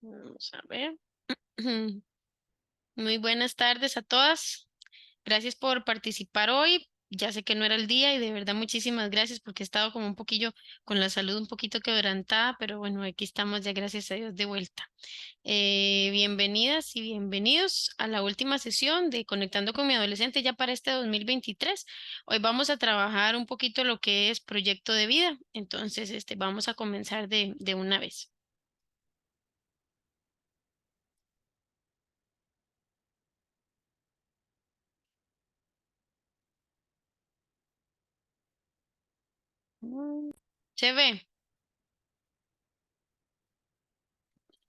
Vamos a ver. Muy buenas tardes a todas. Gracias por participar hoy. Ya sé que no era el día y de verdad muchísimas gracias porque he estado como un poquillo con la salud un poquito quebrantada, pero bueno, aquí estamos ya gracias a Dios de vuelta. Bienvenidas y bienvenidos a la última sesión de Conectando con mi adolescente ya para este 2023. Hoy vamos a trabajar un poquito lo que es proyecto de vida. Entonces, vamos a comenzar de una vez. Mm, ¿Se ve?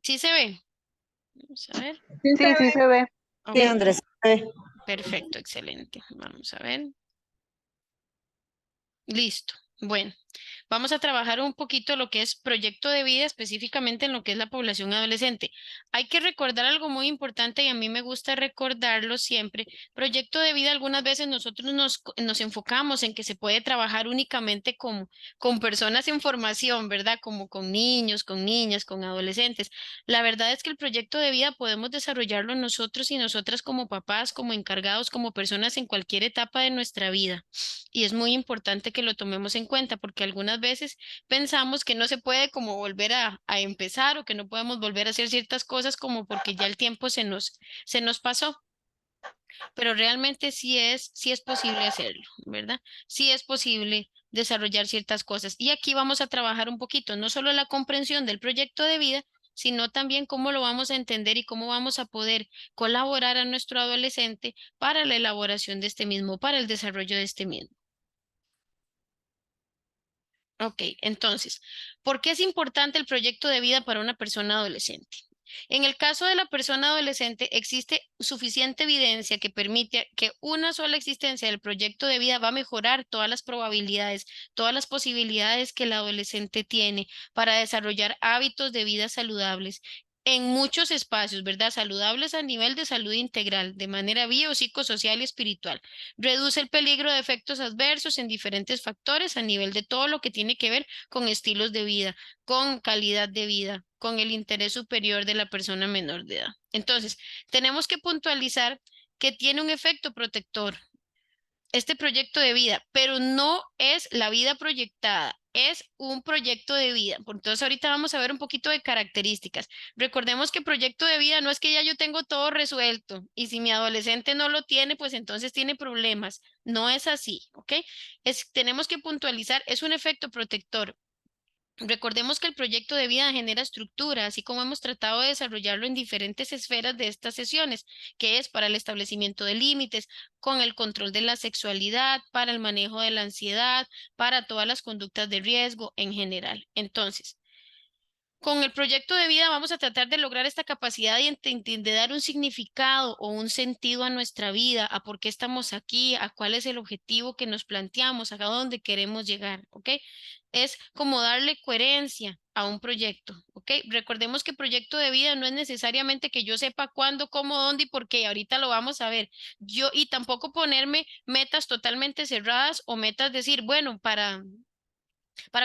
¿Sí se ve? Vamos a ver. Sí se Sí, sí ve. se ve. Sí, Ok, Andrés. perfecto, excelente. Vamos a ver. Listo. Bueno, vamos a trabajar un poquito lo que es proyecto de vida, específicamente en lo que es la población adolescente. Hay que recordar algo muy importante y a mí me gusta recordarlo siempre. Proyecto de vida, algunas veces nosotros nos enfocamos en que se puede trabajar únicamente con personas en formación, ¿verdad? Como con niños, con niñas, con adolescentes. La verdad es que el proyecto de vida podemos desarrollarlo nosotros y nosotras como papás, como encargados, como personas en cualquier etapa de nuestra vida. Y es muy importante que lo tomemos en cuenta porque algunas veces pensamos que no se puede como volver a empezar o que no podemos volver a hacer ciertas cosas como porque ya el tiempo se nos pasó, pero realmente sí es posible hacerlo, ¿verdad? Sí es posible desarrollar ciertas cosas. Y aquí vamos a trabajar un poquito, no solo la comprensión del proyecto de vida, sino también cómo lo vamos a entender y cómo vamos a poder colaborar a nuestro adolescente para la elaboración de este mismo, para el desarrollo de este mismo. Ok, entonces, ¿por qué es importante el proyecto de vida para una persona adolescente? En el caso de la persona adolescente, existe suficiente evidencia que permite que una sola existencia del proyecto de vida va a mejorar todas las probabilidades, todas las posibilidades que el adolescente tiene para desarrollar hábitos de vida saludables en muchos espacios, ¿verdad? Saludables a nivel de salud integral, de manera biopsicosocial y espiritual. Reduce el peligro de efectos adversos en diferentes factores a nivel de todo lo que tiene que ver con estilos de vida, con calidad de vida, con el interés superior de la persona menor de edad. Entonces, tenemos que puntualizar que tiene un efecto protector este proyecto de vida, pero no es la vida proyectada, es un proyecto de vida. Entonces ahorita vamos a ver un poquito de características. Recordemos que proyecto de vida no es que ya yo tengo todo resuelto y si mi adolescente no lo tiene, pues entonces tiene problemas. No es así, ¿ok? Tenemos que puntualizar, es un efecto protector. Recordemos que el proyecto de vida genera estructura, así como hemos tratado de desarrollarlo en diferentes esferas de estas sesiones, que es para el establecimiento de límites, con el control de la sexualidad, para el manejo de la ansiedad, para todas las conductas de riesgo en general. Entonces, con el proyecto de vida vamos a tratar de lograr esta capacidad de dar un significado o un sentido a nuestra vida, a por qué estamos aquí, a cuál es el objetivo que nos planteamos, a dónde queremos llegar, ¿ok? Es como darle coherencia a un proyecto, ¿ok? Recordemos que proyecto de vida no es necesariamente que yo sepa cuándo, cómo, dónde y por qué, ahorita lo vamos a ver. Y tampoco ponerme metas totalmente cerradas o metas decir, bueno, para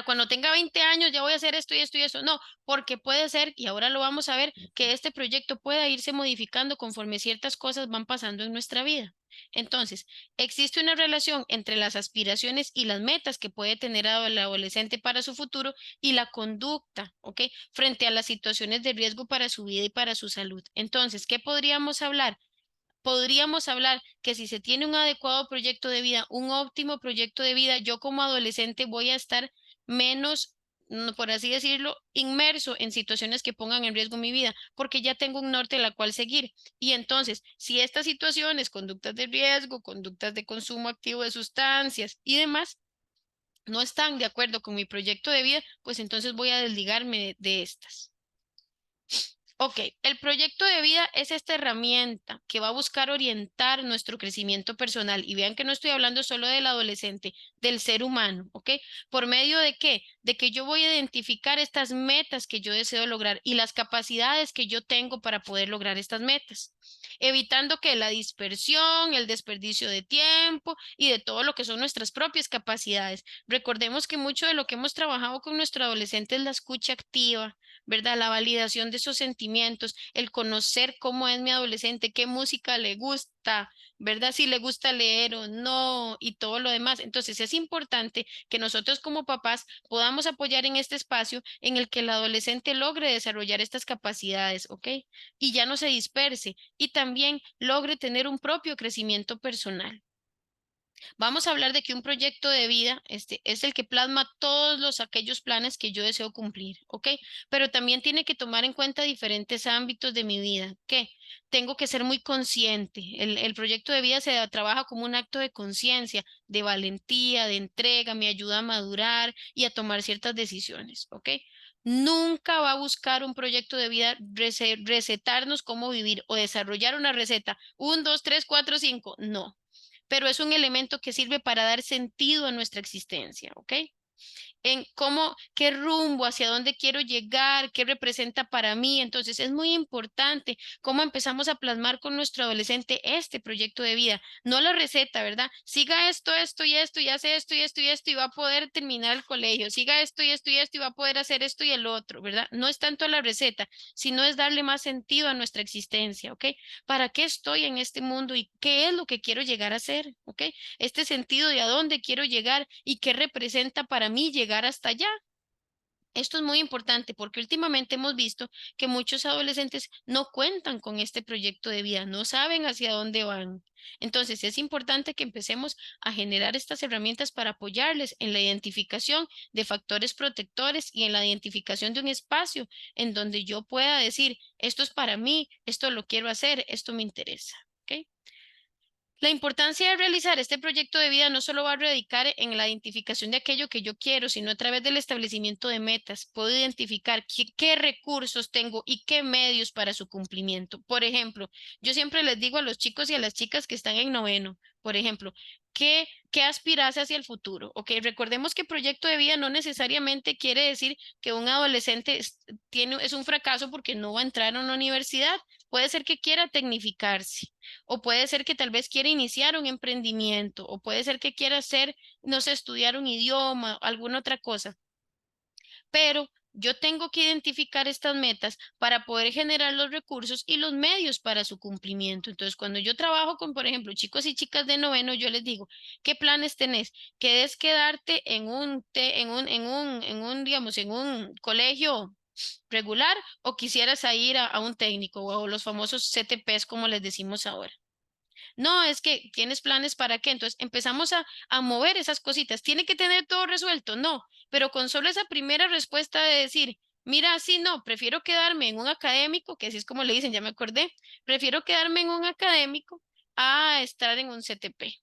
cuando tenga 20 años ya voy a hacer esto y esto y eso. No, porque puede ser, y ahora lo vamos a ver, que este proyecto pueda irse modificando conforme ciertas cosas van pasando en nuestra vida. Entonces, existe una relación entre las aspiraciones y las metas que puede tener el adolescente para su futuro y la conducta, ¿ok? Frente a las situaciones de riesgo para su vida y para su salud. Entonces, ¿qué podríamos hablar? Podríamos hablar que si se tiene un adecuado proyecto de vida, un óptimo proyecto de vida, yo como adolescente voy a estar menos, por así decirlo, inmerso en situaciones que pongan en riesgo mi vida, porque ya tengo un norte a la cual seguir. Y entonces, si estas situaciones, conductas de riesgo, conductas de consumo activo de sustancias y demás, no están de acuerdo con mi proyecto de vida, pues entonces voy a desligarme de estas. Ok, el proyecto de vida es esta herramienta que va a buscar orientar nuestro crecimiento personal. Y vean que no estoy hablando solo del adolescente, del ser humano, ¿ok? ¿Por medio de qué? De que yo voy a identificar estas metas que yo deseo lograr y las capacidades que yo tengo para poder lograr estas metas, evitando que la dispersión, el desperdicio de tiempo y de todo lo que son nuestras propias capacidades. Recordemos que mucho de lo que hemos trabajado con nuestro adolescente es la escucha activa, ¿verdad? La validación de esos sentimientos, el conocer cómo es mi adolescente, qué música le gusta, ¿verdad? Si le gusta leer o no y todo lo demás. Entonces es importante que nosotros como papás podamos apoyar en este espacio en el que el adolescente logre desarrollar estas capacidades, ¿ok? Y ya no se disperse y también logre tener un propio crecimiento personal. Vamos a hablar de que un proyecto de vida es el que plasma todos aquellos planes que yo deseo cumplir, ¿ok? Pero también tiene que tomar en cuenta diferentes ámbitos de mi vida, ¿qué? Tengo que ser muy consciente. El proyecto de vida se trabaja como un acto de conciencia, de valentía, de entrega, me ayuda a madurar y a tomar ciertas decisiones, ¿ok? Nunca va a buscar un proyecto de vida recetarnos cómo vivir o desarrollar una receta. 1, 2, 3, 4, 5. No, pero es un elemento que sirve para dar sentido a nuestra existencia, ¿ok? En cómo, qué rumbo, hacia dónde quiero llegar, qué representa para mí. Entonces es muy importante cómo empezamos a plasmar con nuestro adolescente este proyecto de vida, no la receta, ¿verdad? Siga esto, esto y esto, y hace esto y esto y esto, y va a poder terminar el colegio. Siga esto y esto y esto, y va a poder hacer esto y el otro, ¿verdad? No es tanto la receta, sino es darle más sentido a nuestra existencia, ¿ok? ¿Para qué estoy en este mundo y qué es lo que quiero llegar a ser? ¿Ok? Este sentido de a dónde quiero llegar y qué representa para mí llegar hasta allá. Esto es muy importante porque últimamente hemos visto que muchos adolescentes no cuentan con este proyecto de vida, no saben hacia dónde van. Entonces es importante que empecemos a generar estas herramientas para apoyarles en la identificación de factores protectores y en la identificación de un espacio en donde yo pueda decir, esto es para mí, esto lo quiero hacer, esto me interesa. ¿Ok? La importancia de realizar este proyecto de vida no solo va a radicar en la identificación de aquello que yo quiero, sino a través del establecimiento de metas. Puedo identificar qué recursos tengo y qué medios para su cumplimiento. Por ejemplo, yo siempre les digo a los chicos y a las chicas que están en noveno, por ejemplo, ¿qué aspiras hacia el futuro? Ok, recordemos que proyecto de vida no necesariamente quiere decir que un adolescente es un fracaso porque no va a entrar a una universidad. Puede ser que quiera tecnificarse o puede ser que tal vez quiera iniciar un emprendimiento, o puede ser que quiera hacer, no sé, estudiar un idioma, alguna otra cosa. Pero yo tengo que identificar estas metas para poder generar los recursos y los medios para su cumplimiento. Entonces, cuando yo trabajo con, por ejemplo, chicos y chicas de noveno, yo les digo, ¿qué planes tenés? ¿Querés quedarte digamos, en un colegio regular o quisieras ir a un técnico o los famosos CTPs, como les decimos ahora? No, es que tienes planes para qué. Entonces empezamos a mover esas cositas. ¿Tiene que tener todo resuelto? No, pero con solo esa primera respuesta de decir, mira, sí, no, prefiero quedarme en un académico, que así es como le dicen, ya me acordé, prefiero quedarme en un académico a estar en un CTP,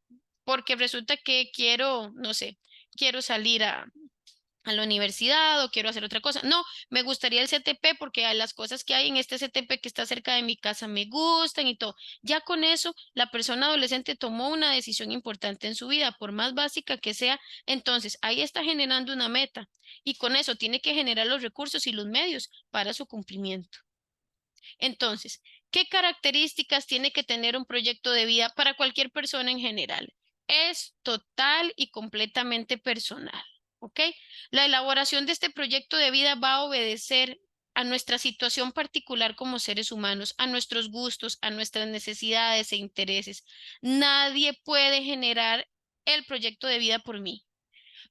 porque resulta que quiero, no sé, quiero salir a la universidad o quiero hacer otra cosa. No, me gustaría el CTP porque a las cosas que hay en este CTP que está cerca de mi casa me gustan y todo. Ya con eso, la persona adolescente tomó una decisión importante en su vida, por más básica que sea. Entonces, ahí está generando una meta y con eso tiene que generar los recursos y los medios para su cumplimiento. Entonces, ¿qué características tiene que tener un proyecto de vida para cualquier persona en general? Es total y completamente personal, ¿ok? La elaboración de este proyecto de vida va a obedecer a nuestra situación particular como seres humanos, a nuestros gustos, a nuestras necesidades e intereses. Nadie puede generar el proyecto de vida por mí.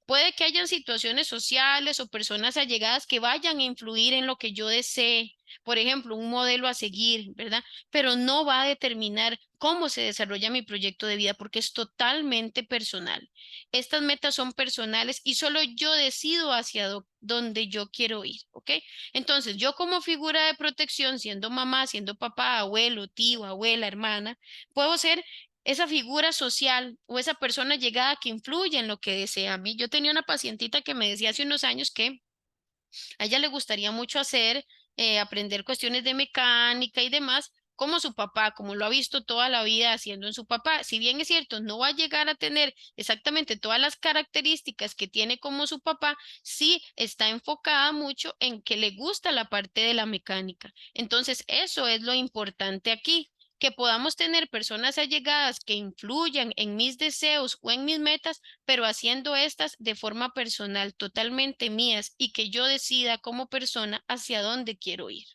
Puede que hayan situaciones sociales o personas allegadas que vayan a influir en lo que yo desee, por ejemplo, un modelo a seguir, ¿verdad? Pero no va a determinar cómo se desarrolla mi proyecto de vida porque es totalmente personal. Estas metas son personales y solo yo decido hacia dónde yo quiero ir, ¿ok? Entonces, yo como figura de protección, siendo mamá, siendo papá, abuelo, tío, abuela, hermana, puedo ser esa figura social o esa persona llegada que influye en lo que desea a mí. Yo tenía una pacientita que me decía hace unos años que a ella le gustaría mucho hacer, aprender cuestiones de mecánica y demás, como su papá, como lo ha visto toda la vida haciendo en su papá. Si bien es cierto, no va a llegar a tener exactamente todas las características que tiene como su papá, sí está enfocada mucho en que le gusta la parte de la mecánica. Entonces, eso es lo importante aquí, que podamos tener personas allegadas que influyan en mis deseos o en mis metas, pero haciendo estas de forma personal, totalmente mías, y que yo decida como persona hacia dónde quiero ir.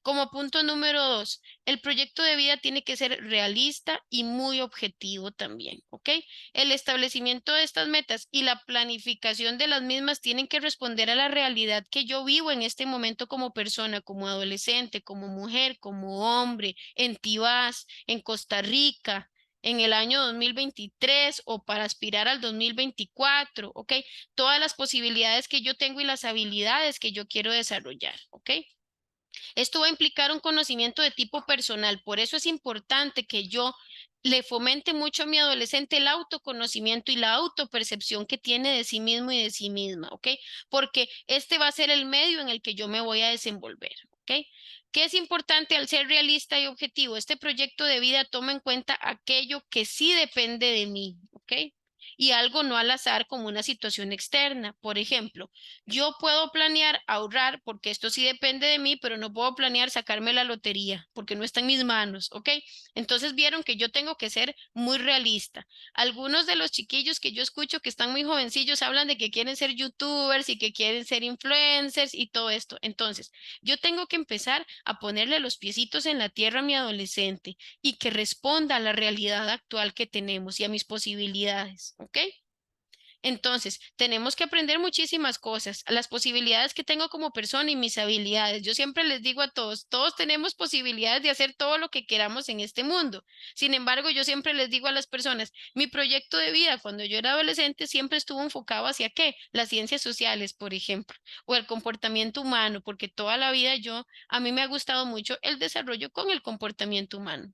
Como punto número 2, el proyecto de vida tiene que ser realista y muy objetivo también, ¿ok? El establecimiento de estas metas y la planificación de las mismas tienen que responder a la realidad que yo vivo en este momento como persona, como adolescente, como mujer, como hombre, en Tibás, en Costa Rica, en el año 2023 o para aspirar al 2024, ¿ok? Todas las posibilidades que yo tengo y las habilidades que yo quiero desarrollar, ¿ok? Esto va a implicar un conocimiento de tipo personal, por eso es importante que yo le fomente mucho a mi adolescente el autoconocimiento y la autopercepción que tiene de sí mismo y de sí misma, ¿ok? Porque este va a ser el medio en el que yo me voy a desenvolver, ¿ok? ¿Qué es importante al ser realista y objetivo? Este proyecto de vida toma en cuenta aquello que sí depende de mí, ¿ok? Y algo no al azar como una situación externa. Por ejemplo, yo puedo planear ahorrar porque esto sí depende de mí, pero no puedo planear sacarme la lotería porque no está en mis manos, ¿ok? Entonces vieron que yo tengo que ser muy realista. Algunos de los chiquillos que yo escucho que están muy jovencillos hablan de que quieren ser youtubers y que quieren ser influencers y todo esto. Entonces, yo tengo que empezar a ponerle los piecitos en la tierra a mi adolescente y que responda a la realidad actual que tenemos y a mis posibilidades, ¿ok? Entonces, tenemos que aprender muchísimas cosas, las posibilidades que tengo como persona y mis habilidades. Yo siempre les digo a todos, todos tenemos posibilidades de hacer todo lo que queramos en este mundo. Sin embargo, yo siempre les digo a las personas, mi proyecto de vida cuando yo era adolescente siempre estuvo enfocado hacia qué? Las ciencias sociales, por ejemplo, o el comportamiento humano, porque toda la vida a mí me ha gustado mucho el desarrollo con el comportamiento humano.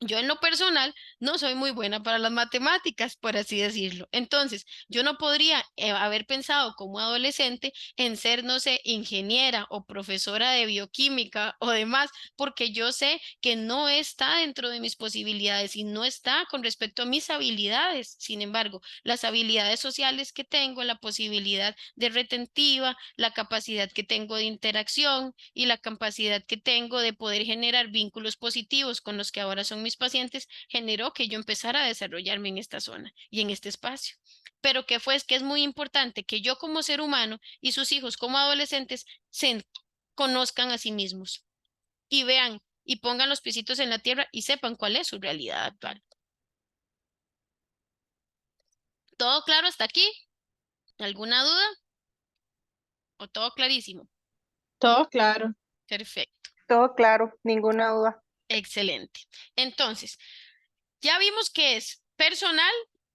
Yo en lo personal no soy muy buena para las matemáticas, por así decirlo. Entonces, yo no podría haber pensado como adolescente en ser, no sé, ingeniera o profesora de bioquímica o demás, porque yo sé que no está dentro de mis posibilidades y no está con respecto a mis habilidades. Sin embargo, las habilidades sociales que tengo, la posibilidad de retentiva, la capacidad que tengo de interacción y la capacidad que tengo de poder generar vínculos positivos con los que ahora son mis pacientes, generó que yo empezara a desarrollarme en esta zona y en este espacio. Pero que fue, es que es muy importante que yo como ser humano y sus hijos como adolescentes se conozcan a sí mismos y vean y pongan los piecitos en la tierra y sepan cuál es su realidad actual. ¿Todo claro hasta aquí? ¿Alguna duda? ¿O todo clarísimo? Todo claro, Perfecto, todo claro, ninguna duda. excelente. Entonces, ya vimos que es personal,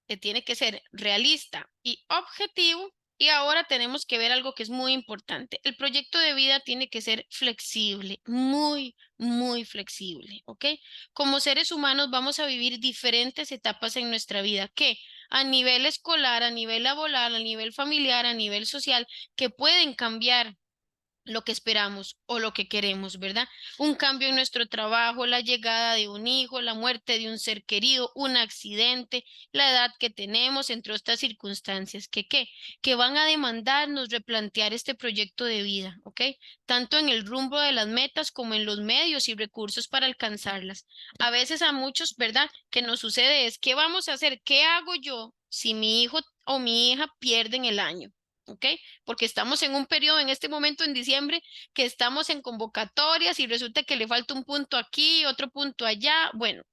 que tiene que ser realista y objetivo. Y ahora tenemos que ver algo que es muy importante. El proyecto de vida tiene que ser flexible, muy, muy flexible, ¿ok? Como seres humanos vamos a vivir diferentes etapas en nuestra vida, que a nivel escolar, a nivel laboral, a nivel familiar, a nivel social, que pueden cambiar lo que esperamos o lo que queremos, ¿verdad? Un cambio en nuestro trabajo, la llegada de un hijo, la muerte de un ser querido, un accidente, la edad que tenemos, entre otras circunstancias, que van a demandarnos replantear este proyecto de vida, ¿ok? Tanto en el rumbo de las metas como en los medios y recursos para alcanzarlas. A veces a muchos, ¿verdad? Que nos sucede es, ¿qué vamos a hacer? ¿Qué hago yo si mi hijo o mi hija pierden el año? ¿Ok? Porque estamos en un periodo en este momento en diciembre que estamos en convocatorias y resulta que le falta un punto aquí, otro punto allá. Bueno,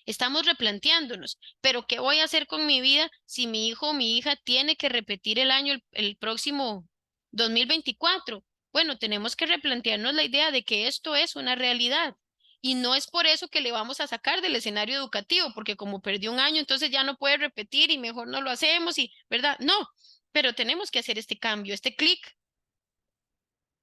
estamos replanteándonos, pero ¿qué voy a hacer con mi vida si mi hijo o mi hija tiene que repetir el año el próximo 2024? Bueno, tenemos que replantearnos la idea de que esto es una realidad. Y no es por eso que le vamos a sacar del escenario educativo, porque como perdió un año, entonces ya no puede repetir y mejor no lo hacemos y, ¿verdad? No, pero tenemos que hacer este cambio, este clic.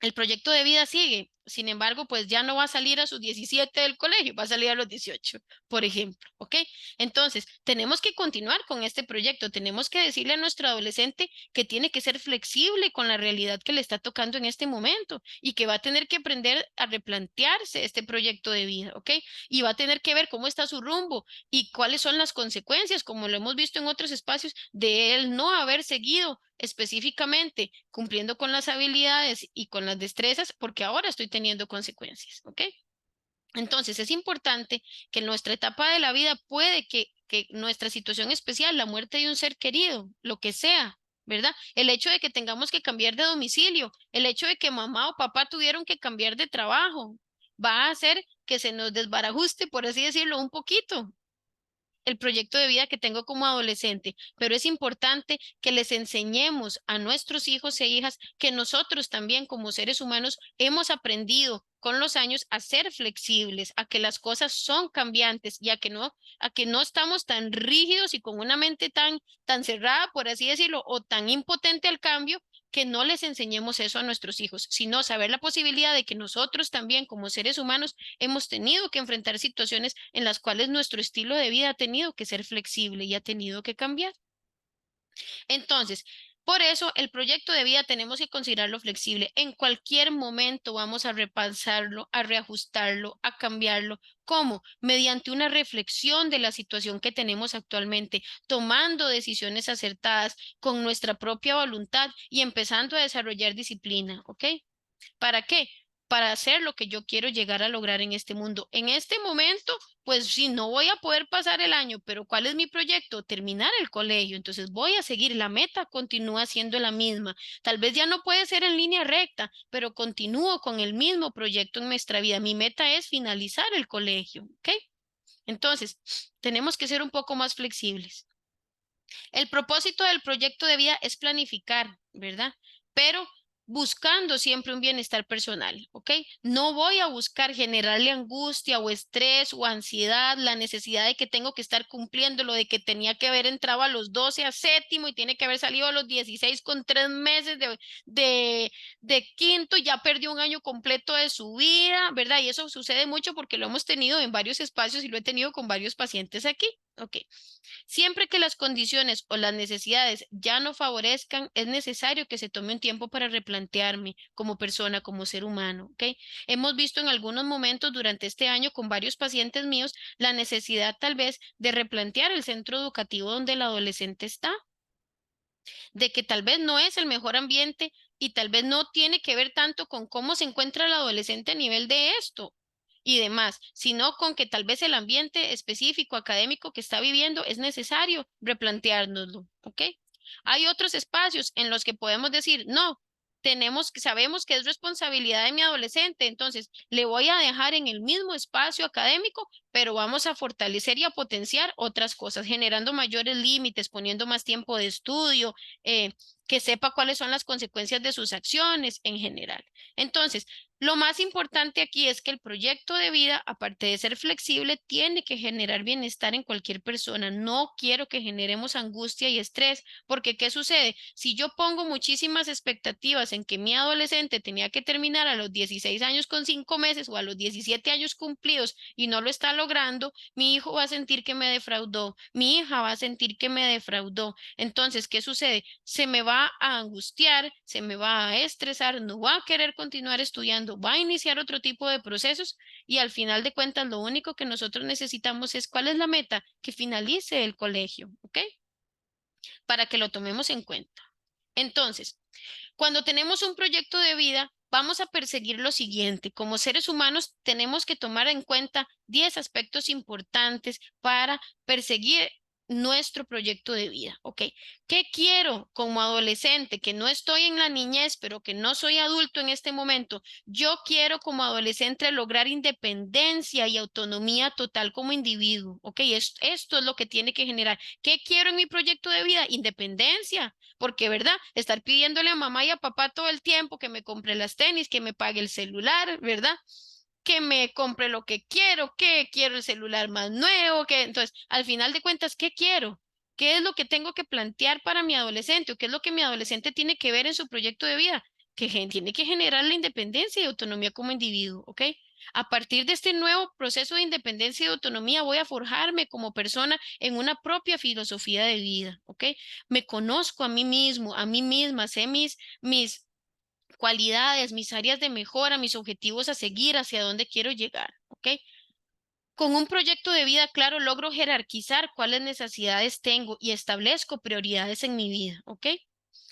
El proyecto de vida sigue, sin embargo, pues ya no va a salir a sus 17 del colegio, va a salir a los 18, por ejemplo, ¿ok? Entonces, tenemos que continuar con este proyecto, tenemos que decirle a nuestro adolescente que tiene que ser flexible con la realidad que le está tocando en este momento y que va a tener que aprender a replantearse este proyecto de vida, ¿ok? Y va a tener que ver cómo está su rumbo y cuáles son las consecuencias, como lo hemos visto en otros espacios, de él no haber seguido específicamente cumpliendo con las habilidades y con las destrezas, porque ahora estoy teniendo consecuencias, ¿ok? Entonces, es importante que en nuestra etapa de la vida puede que nuestra situación especial, la muerte de un ser querido, lo que sea, ¿verdad? El hecho de que tengamos que cambiar de domicilio, el hecho de que mamá o papá tuvieron que cambiar de trabajo, va a hacer que se nos desbarajuste, por así decirlo, un poquito el proyecto de vida que tengo como adolescente, pero es importante que les enseñemos a nuestros hijos e hijas que nosotros también como seres humanos hemos aprendido con los años a ser flexibles, a que las cosas son cambiantes y a que no estamos tan rígidos y con una mente tan cerrada, por así decirlo, o tan impotente al cambio que no les enseñemos eso a nuestros hijos, sino saber la posibilidad de que nosotros también como seres humanos hemos tenido que enfrentar situaciones en las cuales nuestro estilo de vida ha tenido que ser flexible y ha tenido que cambiar. Entonces, por eso el proyecto de vida tenemos que considerarlo flexible. En cualquier momento vamos a repasarlo, a reajustarlo, a cambiarlo. ¿Cómo? Mediante una reflexión de la situación que tenemos actualmente, tomando decisiones acertadas con nuestra propia voluntad y empezando a desarrollar disciplina, ¿ok? ¿Para qué? Para hacer lo que yo quiero llegar a lograr en este mundo. En este momento, pues sí, no voy a poder pasar el año, pero ¿cuál es mi proyecto? Terminar el colegio. Entonces voy a seguir, la meta continúa siendo la misma. Tal vez ya no puede ser en línea recta, pero continúo con el mismo proyecto en nuestra vida. Mi meta es finalizar el colegio, ¿ok? Entonces, tenemos que ser un poco más flexibles. El propósito del proyecto de vida es planificar, ¿verdad? Pero buscando siempre un bienestar personal, ¿ok? No voy a buscar generarle angustia o estrés o ansiedad, la necesidad de que tengo que estar cumpliendo lo de que tenía que haber entrado a los 12 a séptimo y tiene que haber salido a los 16 con 3 meses de, de quinto, ya perdió un año completo de su vida, ¿verdad? Y eso sucede mucho porque lo hemos tenido en varios espacios y lo he tenido con varios pacientes aquí, ¿ok? Siempre que las condiciones o las necesidades ya no favorezcan, es necesario que se tome un tiempo para replantearme como persona, como ser humano, ¿ok? Hemos visto en algunos momentos durante este año con varios pacientes míos la necesidad tal vez de replantear el centro educativo donde el adolescente está, de que tal vez no es el mejor ambiente y tal vez no tiene que ver tanto con cómo se encuentra el adolescente a nivel de esto y demás, sino con que tal vez el ambiente específico académico que está viviendo es necesario replanteárnoslo, ¿ok? Hay otros espacios en los que podemos decir, no, sabemos que es responsabilidad de mi adolescente, entonces le voy a dejar en el mismo espacio académico, pero vamos a fortalecer y a potenciar otras cosas, generando mayores límites, poniendo más tiempo de estudio, que sepa cuáles son las consecuencias de sus acciones en general. Entonces, lo más importante aquí es que el proyecto de vida, aparte de ser flexible, tiene que generar bienestar en cualquier persona. No quiero que generemos angustia y estrés, porque ¿qué sucede? Si yo pongo muchísimas expectativas en que mi adolescente tenía que terminar a los 16 años con 5 meses o a los 17 años cumplidos y no lo está logrando, mi hijo va a sentir que me defraudó, mi hija va a sentir que me defraudó. Entonces, ¿qué sucede? Se me va a angustiar, se me va a estresar, no va a querer continuar estudiando, va a iniciar otro tipo de procesos y al final de cuentas lo único que nosotros necesitamos es cuál es la meta, que finalice el colegio, ¿ok? Para que lo tomemos en cuenta. Entonces, cuando tenemos un proyecto de vida, vamos a perseguir lo siguiente. Como seres humanos, tenemos que tomar en cuenta 10 aspectos importantes para perseguir nuestro proyecto de vida. ¿Ok? ¿Qué quiero como adolescente? Que no estoy en la niñez, pero que no soy adulto en este momento. Yo quiero como adolescente lograr independencia y autonomía total como individuo. ¿Ok? Esto es lo que tiene que generar. ¿Qué quiero en mi proyecto de vida? Independencia. Porque, ¿verdad? Estar pidiéndole a mamá y a papá todo el tiempo que me compre las tenis, que me pague el celular, ¿verdad? Que me compre lo que quiero el celular más nuevo, que entonces, al final de cuentas, ¿qué quiero? ¿Qué es lo que tengo que plantear para mi adolescente o qué es lo que mi adolescente tiene que ver en su proyecto de vida? Tiene que generar la independencia y autonomía como individuo, ¿ok? A partir de este nuevo proceso de independencia y autonomía, voy a forjarme como persona en una propia filosofía de vida, ¿ok? Me conozco a mí mismo, a mí misma, sé mis cualidades, mis áreas de mejora, mis objetivos a seguir, hacia dónde quiero llegar, ¿ok? Con un proyecto de vida claro, logro jerarquizar cuáles necesidades tengo y establezco prioridades en mi vida, ¿ok?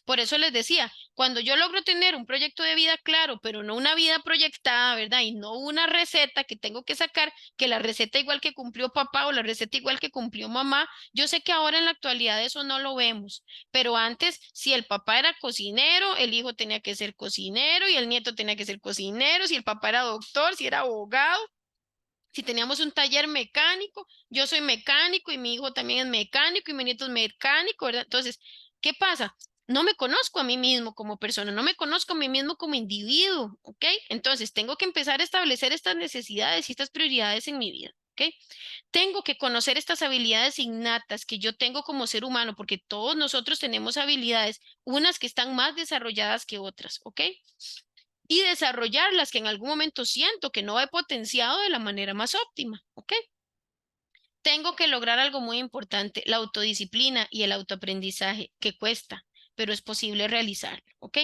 Por eso les decía, cuando yo logro tener un proyecto de vida claro, pero no una vida proyectada, ¿verdad? Y no una receta que tengo que sacar, que la receta igual que cumplió papá o la receta igual que cumplió mamá, yo sé que ahora en la actualidad eso no lo vemos, pero antes, si el papá era cocinero, el hijo tenía que ser cocinero y el nieto tenía que ser cocinero, si el papá era doctor, si era abogado. Si teníamos un taller mecánico, yo soy mecánico y mi hijo también es mecánico y mi nieto es mecánico, ¿verdad? Entonces, ¿qué pasa? No me conozco a mí mismo como persona, no me conozco a mí mismo como individuo, ¿ok? Entonces, tengo que empezar a establecer estas necesidades y estas prioridades en mi vida, ¿ok? Tengo que conocer estas habilidades innatas que yo tengo como ser humano, porque todos nosotros tenemos habilidades, unas que están más desarrolladas que otras, ¿ok? Y desarrollar las que en algún momento siento que no he potenciado de la manera más óptima, ¿ok? Tengo que lograr algo muy importante, la autodisciplina y el autoaprendizaje, que cuesta, pero es posible realizarlo, ¿ok?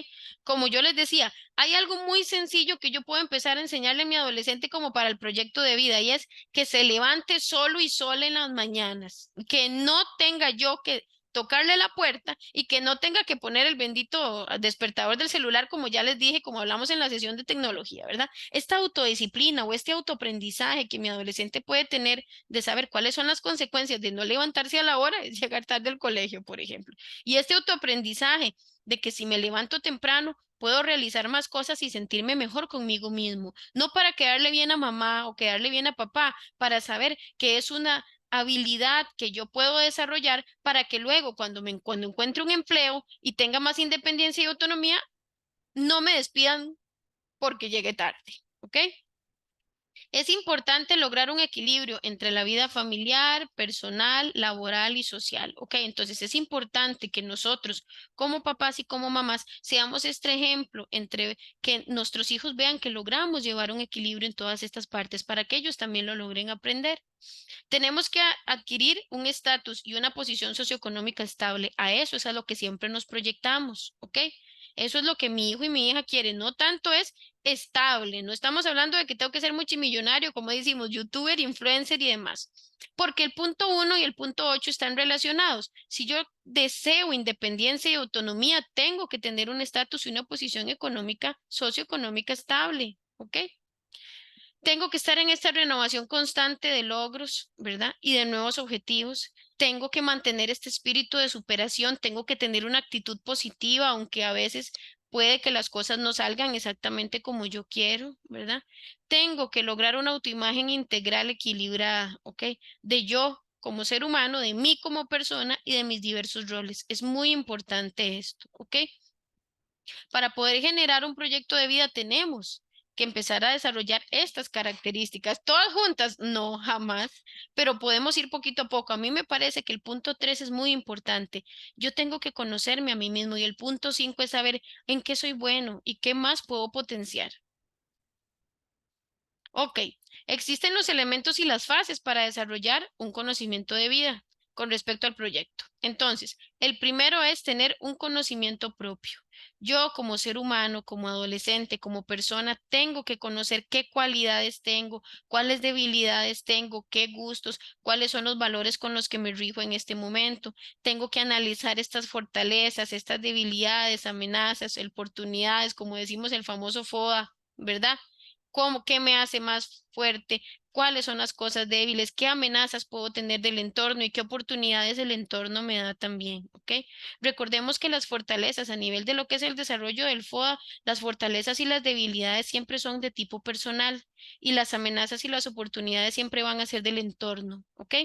Como yo les decía, hay algo muy sencillo que yo puedo empezar a enseñarle a mi adolescente como para el proyecto de vida y es que se levante solo y sola en las mañanas, que no tenga yo que tocarle la puerta y que no tenga que poner el bendito despertador del celular, como ya les dije, como hablamos en la sesión de tecnología, ¿verdad? Esta autodisciplina o este autoaprendizaje que mi adolescente puede tener de saber cuáles son las consecuencias de no levantarse a la hora es llegar tarde al colegio, por ejemplo. Y este autoaprendizaje de que si me levanto temprano, puedo realizar más cosas y sentirme mejor conmigo mismo, no para quedarle bien a mamá o quedarle bien a papá, para saber que es una habilidad que yo puedo desarrollar para que luego cuando encuentre un empleo y tenga más independencia y autonomía, no me despidan porque llegué tarde, ¿ok? Es importante lograr un equilibrio entre la vida familiar, personal, laboral y social. Ok, entonces es importante que nosotros, como papás y como mamás, seamos este ejemplo entre que nuestros hijos vean que logramos llevar un equilibrio en todas estas partes para que ellos también lo logren aprender. Tenemos que adquirir un estatus y una posición socioeconómica estable. A eso es a lo que siempre nos proyectamos, ¿ok? Eso es lo que mi hijo y mi hija quieren. No tanto es estable. No estamos hablando de que tengo que ser multimillonario, como decimos, youtuber, influencer y demás. Porque el punto 1 y el punto 8 están relacionados. Si yo deseo independencia y autonomía, tengo que tener un estatus y una posición económica, socioeconómica estable, ¿ok? Tengo que estar en esta renovación constante de logros, ¿verdad? Y de nuevos objetivos. Tengo que mantener este espíritu de superación, tengo que tener una actitud positiva, aunque a veces puede que las cosas no salgan exactamente como yo quiero, ¿verdad? Tengo que lograr una autoimagen integral equilibrada, ¿ok? De yo como ser humano, de mí como persona y de mis diversos roles. Es muy importante esto, ¿ok? Para poder generar un proyecto de vida tenemos que empezar a desarrollar estas características. Todas juntas, no, jamás, pero podemos ir poquito a poco. A mí me parece que el punto 3 es muy importante. Yo tengo que conocerme a mí mismo y el punto 5 es saber en qué soy bueno y qué más puedo potenciar. Ok, existen los elementos y las fases para desarrollar un conocimiento de vida con respecto al proyecto. Entonces, el primero es tener un conocimiento propio. Yo como ser humano, como adolescente, como persona, tengo que conocer qué cualidades tengo, cuáles debilidades tengo, qué gustos, cuáles son los valores con los que me rijo en este momento. Tengo que analizar estas fortalezas, estas debilidades, amenazas, oportunidades, como decimos el famoso FODA, ¿verdad? ¿Cómo, qué me hace más fuerte? ¿Cuáles son las cosas débiles? ¿Qué amenazas puedo tener del entorno y qué oportunidades el entorno me da también? ¿Ok? Recordemos que las fortalezas a nivel de lo que es el desarrollo del FODA, las fortalezas y las debilidades siempre son de tipo personal y las amenazas y las oportunidades siempre van a ser del entorno. ¿Ok?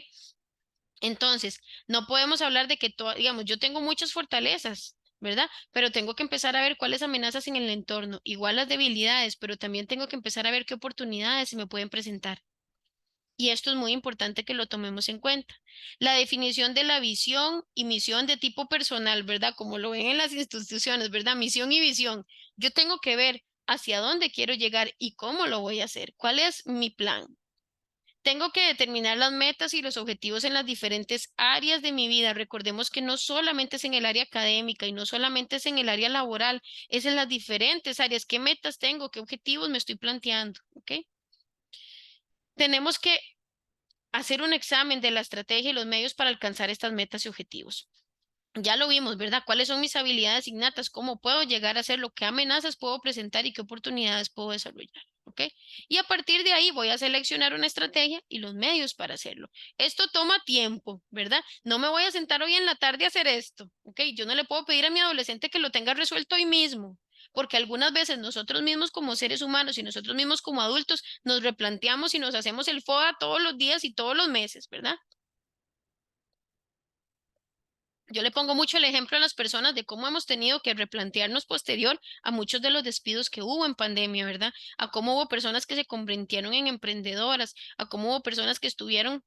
Entonces, no podemos hablar de que, digamos, yo tengo muchas fortalezas, ¿verdad? Pero tengo que empezar a ver cuáles amenazas en el entorno, igual las debilidades, pero también tengo que empezar a ver qué oportunidades se me pueden presentar. Y esto es muy importante que lo tomemos en cuenta. La definición de la visión y misión de tipo personal, ¿verdad? Como lo ven en las instituciones, ¿verdad? Misión y visión. Yo tengo que ver hacia dónde quiero llegar y cómo lo voy a hacer. ¿Cuál es mi plan? Tengo que determinar las metas y los objetivos en las diferentes áreas de mi vida. Recordemos que no solamente es en el área académica y no solamente es en el área laboral, es en las diferentes áreas. ¿Qué metas tengo? ¿Qué objetivos me estoy planteando? ¿Ok? Tenemos que hacer un examen de la estrategia y los medios para alcanzar estas metas y objetivos. Ya lo vimos, ¿verdad? ¿Cuáles son mis habilidades innatas? ¿Cómo puedo llegar a ser lo que amenazas puedo presentar y qué oportunidades puedo desarrollar? ¿Ok? Y a partir de ahí voy a seleccionar una estrategia y los medios para hacerlo. Esto toma tiempo, ¿verdad? No me voy a sentar hoy en la tarde a hacer esto, ¿ok? Yo no le puedo pedir a mi adolescente que lo tenga resuelto hoy mismo, porque algunas veces nosotros mismos como seres humanos y nosotros mismos como adultos nos replanteamos y nos hacemos el FODA todos los días y todos los meses, ¿verdad? Yo le pongo mucho el ejemplo a las personas de cómo hemos tenido que replantearnos posterior a muchos de los despidos que hubo en pandemia, ¿verdad? A cómo hubo personas que se convirtieron en emprendedoras, a cómo hubo personas que estuvieron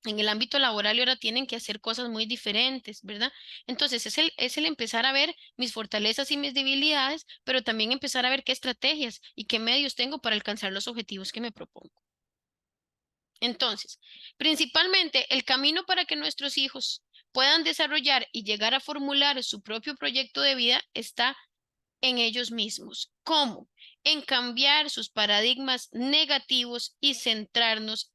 en el ámbito laboral y ahora tienen que hacer cosas muy diferentes, ¿verdad? Entonces es el empezar a ver mis fortalezas y mis debilidades, pero también empezar a ver qué estrategias y qué medios tengo para alcanzar los objetivos que me propongo. Entonces, principalmente el camino para que nuestros hijos puedan desarrollar y llegar a formular su propio proyecto de vida está en ellos mismos. ¿Cómo? En cambiar sus paradigmas negativos y centrarnos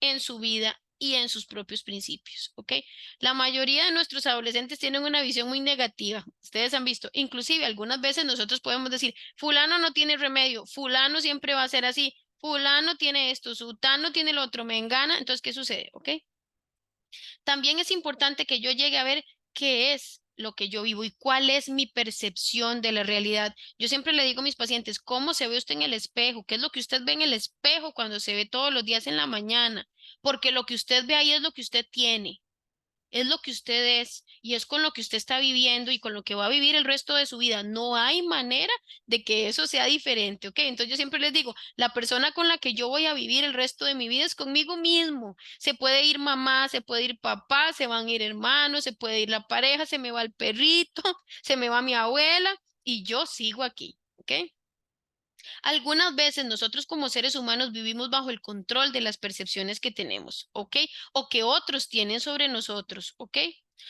en su vida y en sus propios principios, ¿ok? La mayoría de nuestros adolescentes tienen una visión muy negativa. Ustedes han visto, inclusive algunas veces nosotros podemos decir, fulano no tiene remedio, fulano siempre va a ser así, fulano tiene esto, sutano tiene lo otro, me engana, entonces, ¿qué sucede? ¿Ok? También es importante que yo llegue a ver qué es lo que yo vivo y cuál es mi percepción de la realidad. Yo siempre le digo a mis pacientes, ¿cómo se ve usted en el espejo? ¿Qué es lo que usted ve en el espejo cuando se ve todos los días en la mañana? Porque lo que usted ve ahí es lo que usted tiene, es lo que usted es y es con lo que usted está viviendo y con lo que va a vivir el resto de su vida. No hay manera de que eso sea diferente, ¿ok? Entonces yo siempre les digo, la persona con la que yo voy a vivir el resto de mi vida es conmigo mismo. Se puede ir mamá, se puede ir papá, se van a ir hermanos, se puede ir la pareja, se me va el perrito, se me va mi abuela y yo sigo aquí, ¿ok? Algunas veces nosotros como seres humanos vivimos bajo el control de las percepciones que tenemos, ¿ok? O que otros tienen sobre nosotros, ¿ok?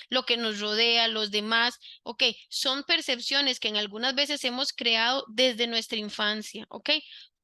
Lo que nos rodea, los demás, ¿ok? Son percepciones que en algunas veces hemos creado desde nuestra infancia, ¿ok?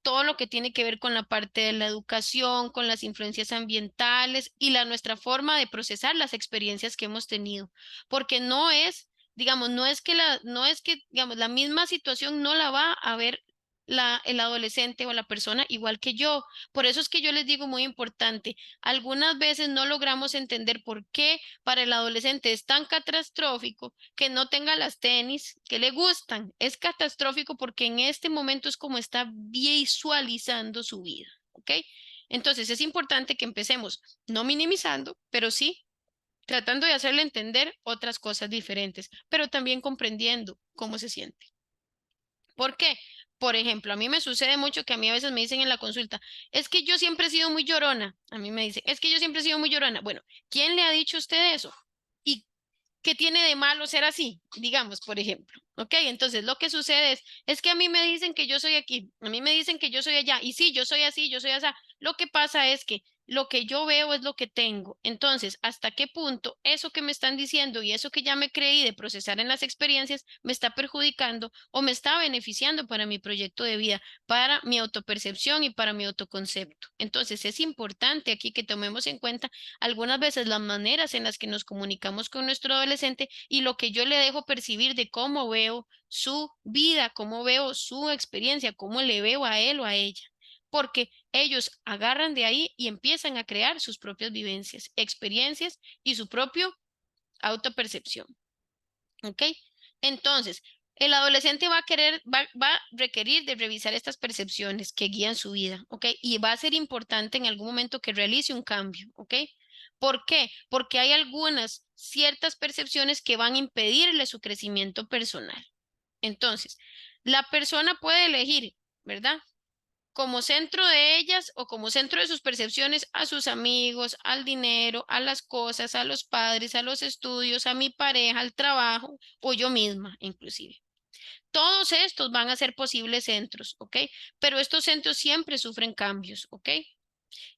Todo lo que tiene que ver con la parte de la educación, con las influencias ambientales y nuestra forma de procesar las experiencias que hemos tenido, porque no es, digamos, no es que, digamos, la misma situación no la va a ver el adolescente o la persona igual que yo. Por eso es que yo les digo muy importante, algunas veces no logramos entender por qué para el adolescente es tan catastrófico que no tenga las tenis que le gustan. Es catastrófico porque en este momento es como está visualizando su vida, ¿ok? Entonces es importante que empecemos no minimizando, pero sí tratando de hacerle entender otras cosas diferentes, pero también comprendiendo cómo se siente. ¿Por qué? Por ejemplo, a mí me sucede mucho que a mí a veces me dicen en la consulta, es que yo siempre he sido muy llorona. A mí me dicen, es que yo siempre he sido muy llorona. Bueno, ¿quién le ha dicho a usted eso? ¿Y qué tiene de malo ser así? Digamos, por ejemplo. ¿Ok? Entonces lo que sucede es que a mí me dicen que yo soy aquí, a mí me dicen que yo soy allá, y sí, yo soy así, yo soy así. Lo que pasa es que lo que yo veo es lo que tengo. Entonces, ¿hasta qué punto eso que me están diciendo y eso que ya me creí de procesar en las experiencias me está perjudicando o me está beneficiando para mi proyecto de vida, para mi autopercepción y para mi autoconcepto? Entonces, es importante aquí que tomemos en cuenta algunas veces las maneras en las que nos comunicamos con nuestro adolescente y lo que yo le dejo percibir de cómo veo su vida, cómo veo su experiencia, cómo le veo a él o a ella. Porque ellos agarran de ahí y empiezan a crear sus propias vivencias, experiencias y su propio autopercepción. ¿Ok? Entonces, el adolescente va a requerir de revisar estas percepciones que guían su vida, ¿ok? Y va a ser importante en algún momento que realice un cambio, ¿ok? ¿Por qué? Porque hay algunas ciertas percepciones que van a impedirle su crecimiento personal. Entonces, la persona puede elegir, ¿verdad? Como centro de ellas o como centro de sus percepciones a sus amigos, al dinero, a las cosas, a los padres, a los estudios, a mi pareja, al trabajo o yo misma inclusive. Todos estos van a ser posibles centros, ¿ok? Pero estos centros siempre sufren cambios, ¿ok?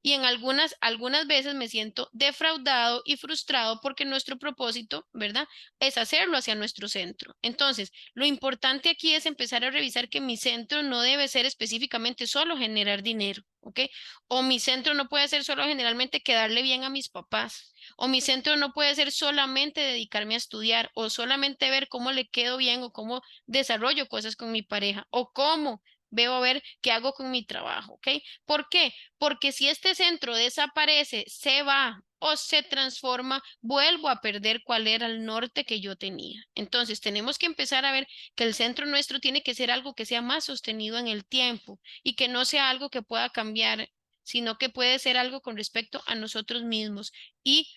Y en algunas veces me siento defraudado y frustrado porque nuestro propósito, ¿verdad? Es hacerlo hacia nuestro centro. Entonces, lo importante aquí es empezar a revisar que mi centro no debe ser específicamente solo generar dinero, ¿ok? O mi centro no puede ser solo generalmente quedarle bien a mis papás. O mi centro no puede ser solamente dedicarme a estudiar o solamente ver cómo le quedo bien o cómo desarrollo cosas con mi pareja o cómo veo a ver qué hago con mi trabajo, ¿ok? ¿Por qué? Porque si este centro desaparece, se va o se transforma, vuelvo a perder cuál era el norte que yo tenía. Entonces, tenemos que empezar a ver que el centro nuestro tiene que ser algo que sea más sostenido en el tiempo y que no sea algo que pueda cambiar, sino que puede ser algo con respecto a nosotros mismos y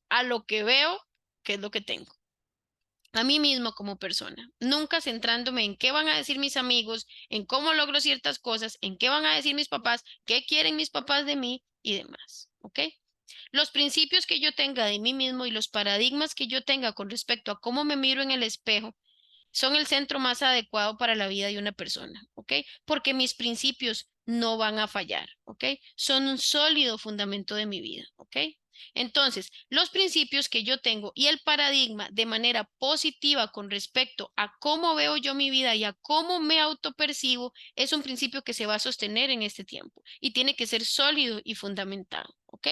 a lo que veo, que es lo que tengo. A mí mismo como persona, nunca centrándome en qué van a decir mis amigos, en cómo logro ciertas cosas, en qué van a decir mis papás, qué quieren mis papás de mí y demás, ¿ok? Los principios que yo tenga de mí mismo y los paradigmas que yo tenga con respecto a cómo me miro en el espejo son el centro más adecuado para la vida de una persona, ¿ok? Porque mis principios no van a fallar, ¿ok? Son un sólido fundamento de mi vida, ¿ok? Entonces, los principios que yo tengo y el paradigma de manera positiva con respecto a cómo veo yo mi vida y a cómo me autopercibo es un principio que se va a sostener en este tiempo y tiene que ser sólido y fundamentado, ¿ok?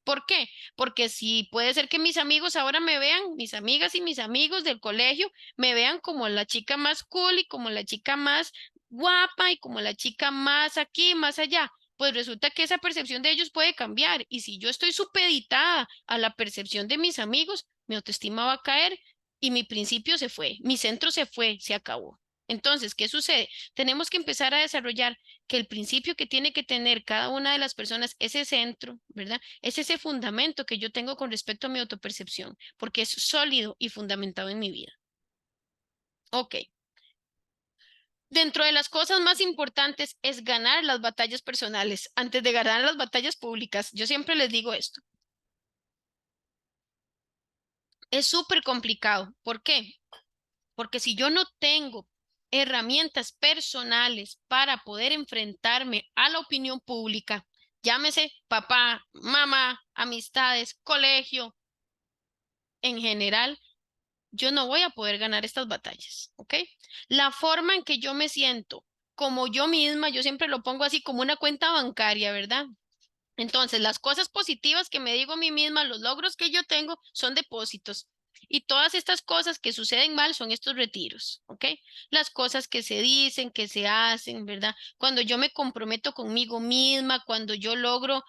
¿Por qué? Porque si puede ser que mis amigos ahora me vean, mis amigas y mis amigos del colegio, me vean como la chica más cool y como la chica más guapa y como la chica más aquí, más allá. Pues resulta que esa percepción de ellos puede cambiar. Y si yo estoy supeditada a la percepción de mis amigos, mi autoestima va a caer y mi principio se fue, mi centro se fue, se acabó. Entonces, ¿qué sucede? Tenemos que empezar a desarrollar que el principio que tiene que tener cada una de las personas, ese centro, ¿verdad? Es ese fundamento que yo tengo con respecto a mi autopercepción, porque es sólido y fundamentado en mi vida. Ok. Dentro de las cosas más importantes es ganar las batallas personales antes de ganar las batallas públicas. Yo siempre les digo esto. Es súper complicado. ¿Por qué? Porque si yo no tengo herramientas personales para poder enfrentarme a la opinión pública, llámese papá, mamá, amistades, colegio, en general, yo no voy a poder ganar estas batallas, ¿ok? La forma en que yo me siento como yo misma, yo siempre lo pongo así como una cuenta bancaria, ¿verdad? Entonces, las cosas positivas que me digo a mí misma, los logros que yo tengo son depósitos. Y todas estas cosas que suceden mal son estos retiros, ¿ok? Las cosas que se dicen, que se hacen, ¿verdad? Cuando yo me comprometo conmigo misma, cuando yo logro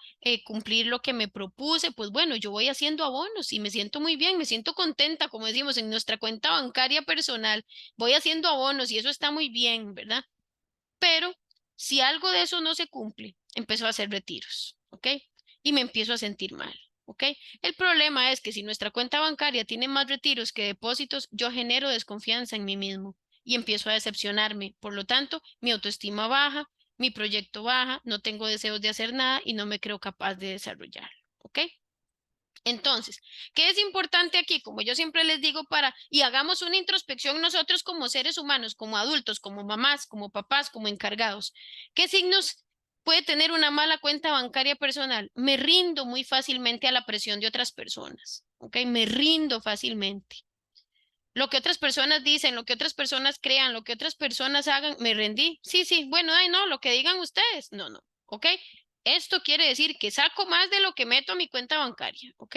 cumplir lo que me propuse, pues bueno, yo voy haciendo abonos y me siento muy bien, me siento contenta, como decimos en nuestra cuenta bancaria personal, voy haciendo abonos y eso está muy bien, ¿verdad? Pero si algo de eso no se cumple, empezó a hacer retiros, ¿ok? Y me empiezo a sentir mal, ¿ok? El problema es que si nuestra cuenta bancaria tiene más retiros que depósitos, yo genero desconfianza en mí mismo y empiezo a decepcionarme. Por lo tanto, mi autoestima baja, mi proyecto baja, no tengo deseos de hacer nada y no me creo capaz de desarrollarlo, ¿ok? Entonces, ¿qué es importante aquí? Como yo siempre les digo, y hagamos una introspección nosotros como seres humanos, como adultos, como mamás, como papás, como encargados. ¿Qué signos puede tener una mala cuenta bancaria personal? Me rindo muy fácilmente a la presión de otras personas, ¿ok? Me rindo fácilmente. Lo que otras personas dicen, lo que otras personas crean, lo que otras personas hagan, me rendí. Sí, sí, bueno, ay, no, lo que digan ustedes, no, no, ¿ok? Esto quiere decir que saco más de lo que meto a mi cuenta bancaria, ¿ok?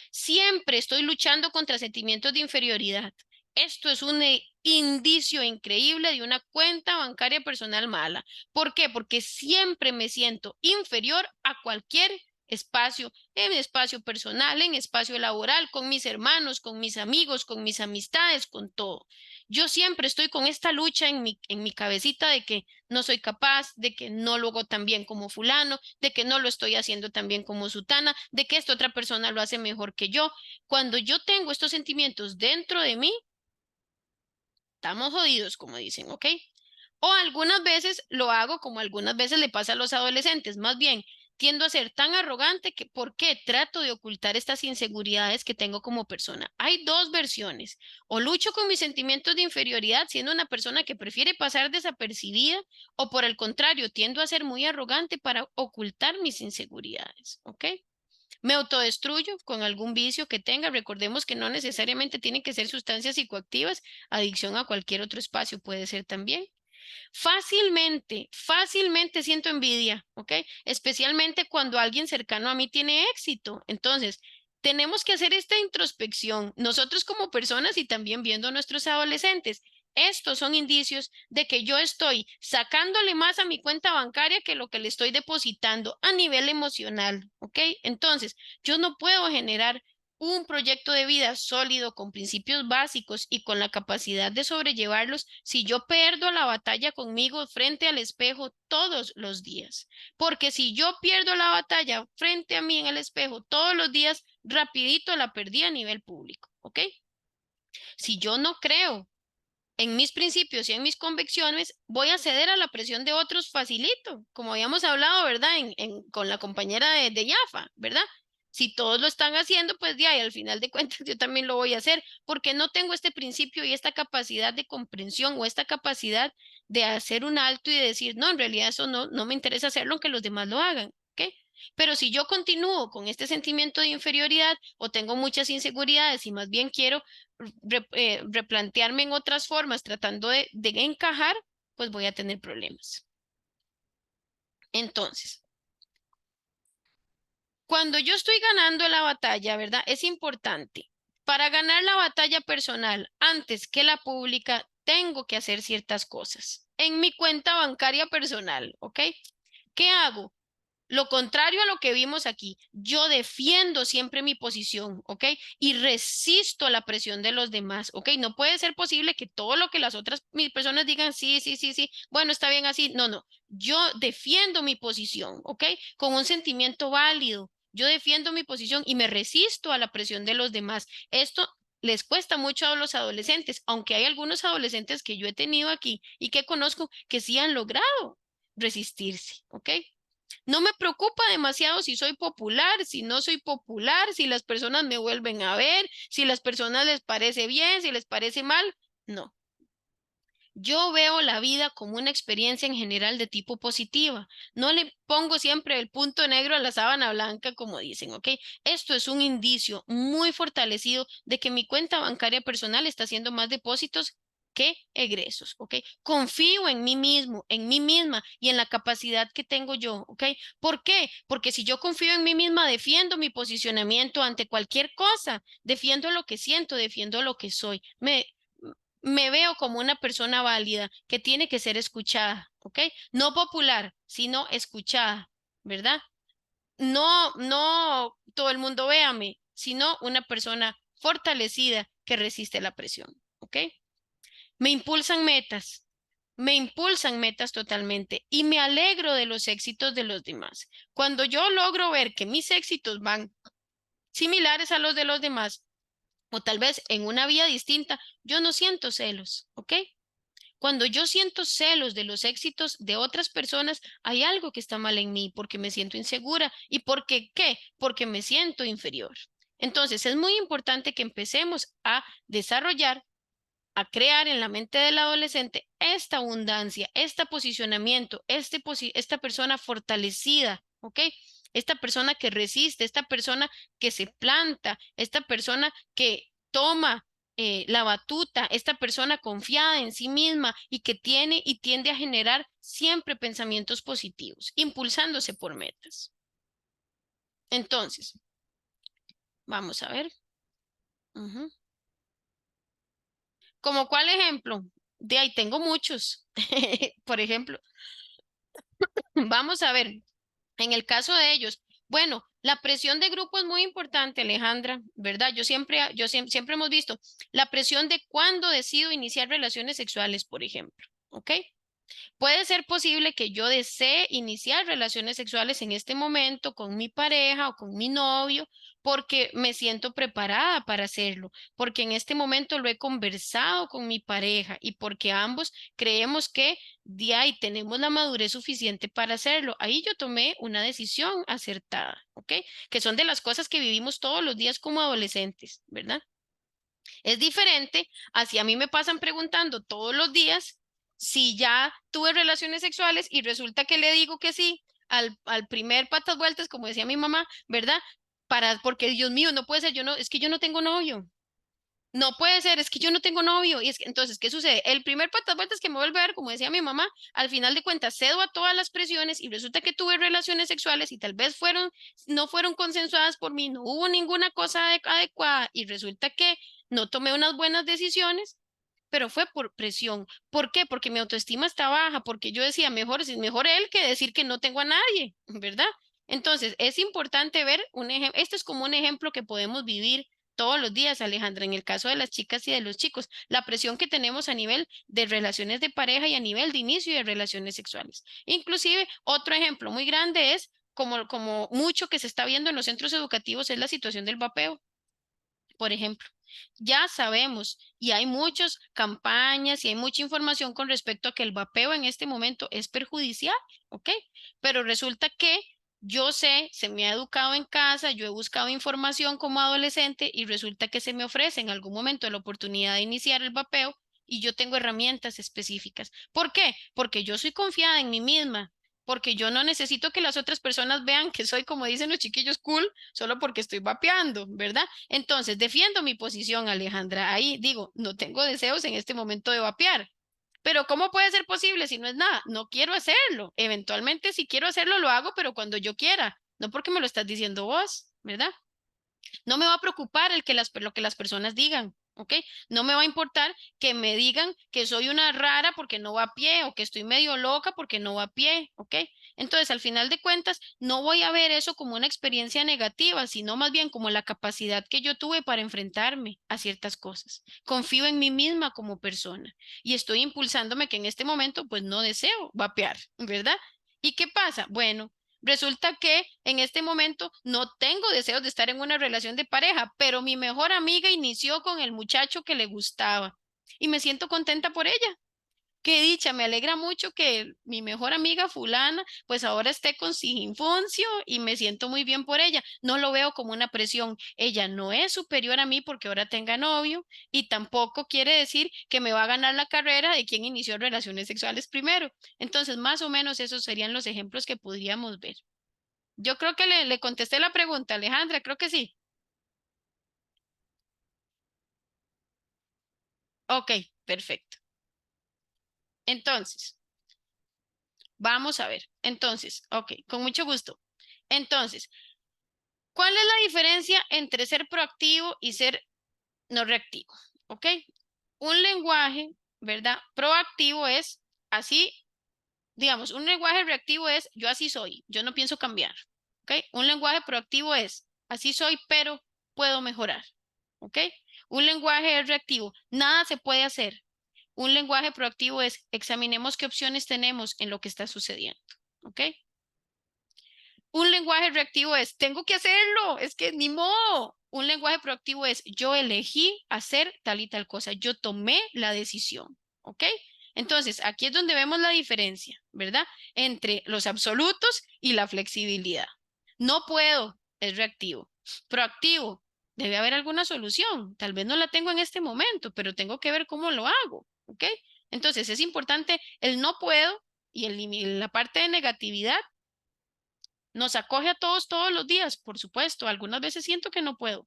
Siempre estoy luchando contra sentimientos de inferioridad. Esto es un indicio increíble de una cuenta bancaria personal mala. ¿Por qué? Porque siempre me siento inferior a cualquier espacio, en espacio personal, en espacio laboral, con mis hermanos, con mis amigos, con mis amistades, con todo. Yo siempre estoy con esta lucha en mi cabecita de que no soy capaz, de que no lo hago tan bien como fulano, de que no lo estoy haciendo tan bien como sutana, de que esta otra persona lo hace mejor que yo. Cuando yo tengo estos sentimientos dentro de mí, estamos jodidos, como dicen, ¿ok? O algunas veces lo hago como algunas veces le pasa a los adolescentes, más bien tiendo a ser tan arrogante que ¿por qué trato de ocultar estas inseguridades que tengo como persona? Hay dos versiones. O lucho con mis sentimientos de inferioridad siendo una persona que prefiere pasar desapercibida, o por el contrario, tiendo a ser muy arrogante para ocultar mis inseguridades, ¿ok? Me autodestruyo con algún vicio que tenga. Recordemos que no necesariamente tienen que ser sustancias psicoactivas. Adicción a cualquier otro espacio puede ser también. Fácilmente siento envidia, ¿ok? Especialmente cuando alguien cercano a mí tiene éxito. Entonces, tenemos que hacer esta introspección, nosotros como personas y también viendo a nuestros adolescentes. Estos son indicios de que yo estoy sacándole más a mi cuenta bancaria que lo que le estoy depositando a nivel emocional, ¿ok? Entonces, yo no puedo generar un proyecto de vida sólido con principios básicos y con la capacidad de sobrellevarlos si yo pierdo la batalla conmigo frente al espejo todos los días. Porque si yo pierdo la batalla frente a mí en el espejo todos los días, rapidito la perdí a nivel público, ¿ok? Si yo no creo en mis principios y en mis convicciones, voy a ceder a la presión de otros facilito, como habíamos hablado, ¿verdad? Con la compañera de Yafa, ¿verdad? Si todos lo están haciendo, pues ya, y al final de cuentas yo también lo voy a hacer, porque no tengo este principio y esta capacidad de comprensión o esta capacidad de hacer un alto y de decir, no, en realidad eso no me interesa hacerlo aunque los demás lo hagan, ¿ok? Pero si yo continúo con este sentimiento de inferioridad o tengo muchas inseguridades y más bien quiero replantearme en otras formas tratando de encajar, pues voy a tener problemas. Entonces, cuando yo estoy ganando la batalla, ¿verdad? Es importante. Para ganar la batalla personal antes que la pública, tengo que hacer ciertas cosas. En mi cuenta bancaria personal, ¿ok? ¿Qué hago? Lo contrario a lo que vimos aquí, yo defiendo siempre mi posición, ¿ok? Y resisto la presión de los demás, ¿ok? No puede ser posible que todo lo que las otras mil personas digan, sí, sí, sí, sí, bueno, está bien así. No, no, yo defiendo mi posición, ¿ok? Con un sentimiento válido. Yo defiendo mi posición y me resisto a la presión de los demás. Esto les cuesta mucho a los adolescentes, aunque hay algunos adolescentes que yo he tenido aquí y que conozco que sí han logrado resistirse, ¿ok? No me preocupa demasiado si soy popular, si no soy popular, si las personas me vuelven a ver, si las personas les parece bien, si les parece mal. No. Yo veo la vida como una experiencia en general de tipo positiva. No le pongo siempre el punto negro a la sábana blanca, como dicen, ¿ok? Esto es un indicio muy fortalecido de que mi cuenta bancaria personal está haciendo más depósitos que egresos, ¿ok? Confío en mí mismo, en mí misma y en la capacidad que tengo yo, ¿ok? ¿Por qué? Porque si yo confío en mí misma, defiendo mi posicionamiento ante cualquier cosa, defiendo lo que siento, defiendo lo que soy. Me veo como una persona válida que tiene que ser escuchada, ¿ok? No popular, sino escuchada, ¿verdad? No todo el mundo véame, sino una persona fortalecida que resiste la presión, ¿ok? Me impulsan metas, me impulsan metas totalmente y me alegro de los éxitos de los demás. Cuando yo logro ver que mis éxitos van similares a los de los demás, o tal vez en una vía distinta, yo no siento celos, ¿ok? Cuando yo siento celos de los éxitos de otras personas, hay algo que está mal en mí porque me siento insegura. ¿Y por qué qué? Porque me siento inferior. Entonces, es muy importante que empecemos a desarrollar, a crear en la mente del adolescente esta abundancia, este posicionamiento, esta persona fortalecida, ¿ok? Esta persona que resiste, esta persona que se planta, esta persona que toma la batuta, esta persona confiada en sí misma y que tiene y tiende a generar siempre pensamientos positivos, impulsándose por metas. Entonces, vamos a ver. Ujú. ¿Como cuál ejemplo? De ahí tengo muchos. Por ejemplo, vamos a ver, en el caso de ellos, bueno, la presión de grupo es muy importante, Alejandra, ¿verdad? Siempre hemos visto la presión de cuándo decido iniciar relaciones sexuales, por ejemplo, ¿ok? Puede ser posible que yo desee iniciar relaciones sexuales en este momento con mi pareja o con mi novio, porque me siento preparada para hacerlo, porque en este momento lo he conversado con mi pareja y porque ambos creemos que de ahí tenemos la madurez suficiente para hacerlo. Ahí yo tomé una decisión acertada, ¿ok? Que son de las cosas que vivimos todos los días como adolescentes, ¿verdad? Es diferente a si a mí me pasan preguntando todos los días si ya tuve relaciones sexuales y resulta que le digo que sí al primer patas vueltas, como decía mi mamá, ¿verdad? Porque Dios mío, no puede ser, yo no, es que yo no tengo novio. No puede ser, es que yo no tengo novio. Y es que, entonces, ¿qué sucede? El primer patas vueltas que me vuelve a ver, como decía mi mamá, al final de cuentas cedo a todas las presiones y resulta que tuve relaciones sexuales y tal vez no fueron consensuadas por mí, no hubo ninguna cosa adecuada y resulta que no tomé unas buenas decisiones, pero fue por presión. ¿Por qué? Porque mi autoestima está baja, porque yo decía, mejor él que decir que no tengo a nadie, ¿verdad? Entonces, es importante ver un ejemplo, esto es como un ejemplo que podemos vivir todos los días, Alejandra, en el caso de las chicas y de los chicos, la presión que tenemos a nivel de relaciones de pareja y a nivel de inicio de relaciones sexuales. Inclusive, otro ejemplo muy grande es, como mucho que se está viendo en los centros educativos, es la situación del vapeo, por ejemplo. Ya sabemos y hay muchas campañas y hay mucha información con respecto a que el vapeo en este momento es perjudicial, ¿ok? Pero resulta que yo sé, se me ha educado en casa, yo he buscado información como adolescente y resulta que se me ofrece en algún momento la oportunidad de iniciar el vapeo y yo tengo herramientas específicas. ¿Por qué? Porque yo soy confiada en mí misma, porque yo no necesito que las otras personas vean que soy, como dicen los chiquillos, cool, solo porque estoy vapeando, ¿verdad? Entonces, defiendo mi posición, Alejandra. Ahí digo, no tengo deseos en este momento de vapear. Pero ¿cómo puede ser posible si no es nada? No quiero hacerlo. Eventualmente, si quiero hacerlo, lo hago, pero cuando yo quiera, no porque me lo estás diciendo vos, ¿verdad? No me va a preocupar lo que las personas digan, ¿ok? No me va a importar que me digan que soy una rara porque no va a pie o que estoy medio loca porque no va a pie, ¿ok? Entonces, al final de cuentas, no voy a ver eso como una experiencia negativa, sino más bien como la capacidad que yo tuve para enfrentarme a ciertas cosas. Confío en mí misma como persona y estoy impulsándome que en este momento, pues no deseo vapear, ¿verdad? ¿Y qué pasa? Bueno. Resulta que en este momento no tengo deseos de estar en una relación de pareja, pero mi mejor amiga inició con el muchacho que le gustaba y me siento contenta por ella. Qué dicha, me alegra mucho que mi mejor amiga fulana pues ahora esté con Siginfuncio y me siento muy bien por ella. No lo veo como una presión. Ella no es superior a mí porque ahora tenga novio y tampoco quiere decir que me va a ganar la carrera de quien inició relaciones sexuales primero. Entonces, más o menos esos serían los ejemplos que podríamos ver. Yo creo que le contesté la pregunta, Alejandra, creo que sí. Ok, perfecto. Entonces, vamos a ver. Entonces, ok, con mucho gusto. Entonces, ¿cuál es la diferencia entre ser proactivo y ser no reactivo? ¿Ok? Un lenguaje, ¿verdad? Proactivo es así, digamos, un lenguaje reactivo es yo así soy, yo no pienso cambiar. ¿Ok? Un lenguaje proactivo es así soy, pero puedo mejorar. ¿Ok? Un lenguaje es reactivo, nada se puede hacer. Un lenguaje proactivo es examinemos qué opciones tenemos en lo que está sucediendo. ¿Ok? Un lenguaje reactivo es, tengo que hacerlo, es que ni modo. Un lenguaje proactivo es, yo elegí hacer tal y tal cosa, yo tomé la decisión, ¿ok? Entonces, aquí es donde vemos la diferencia, ¿verdad? Entre los absolutos y la flexibilidad. No puedo, es reactivo. Proactivo, debe haber alguna solución. Tal vez no la tengo en este momento, pero tengo que ver cómo lo hago, ¿ok? Entonces, es importante el no puedo y la parte de negatividad nos acoge a todos los días, por supuesto. Algunas veces siento que no puedo,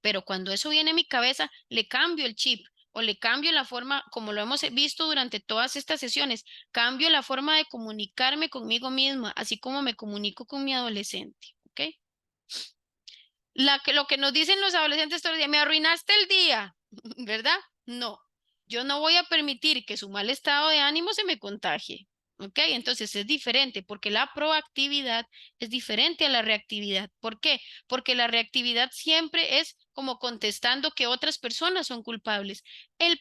pero cuando eso viene a mi cabeza, le cambio el chip o le cambio la forma, como lo hemos visto durante todas estas sesiones, cambio la forma de comunicarme conmigo misma, así como me comunico con mi adolescente, ¿ok? Lo que nos dicen los adolescentes todo el día, me arruinaste el día, ¿verdad? No, yo no voy a permitir que su mal estado de ánimo se me contagie. ¿Ok? Entonces es diferente porque la proactividad es diferente a la reactividad. ¿Por qué? Porque la reactividad siempre es como contestando que otras personas son culpables.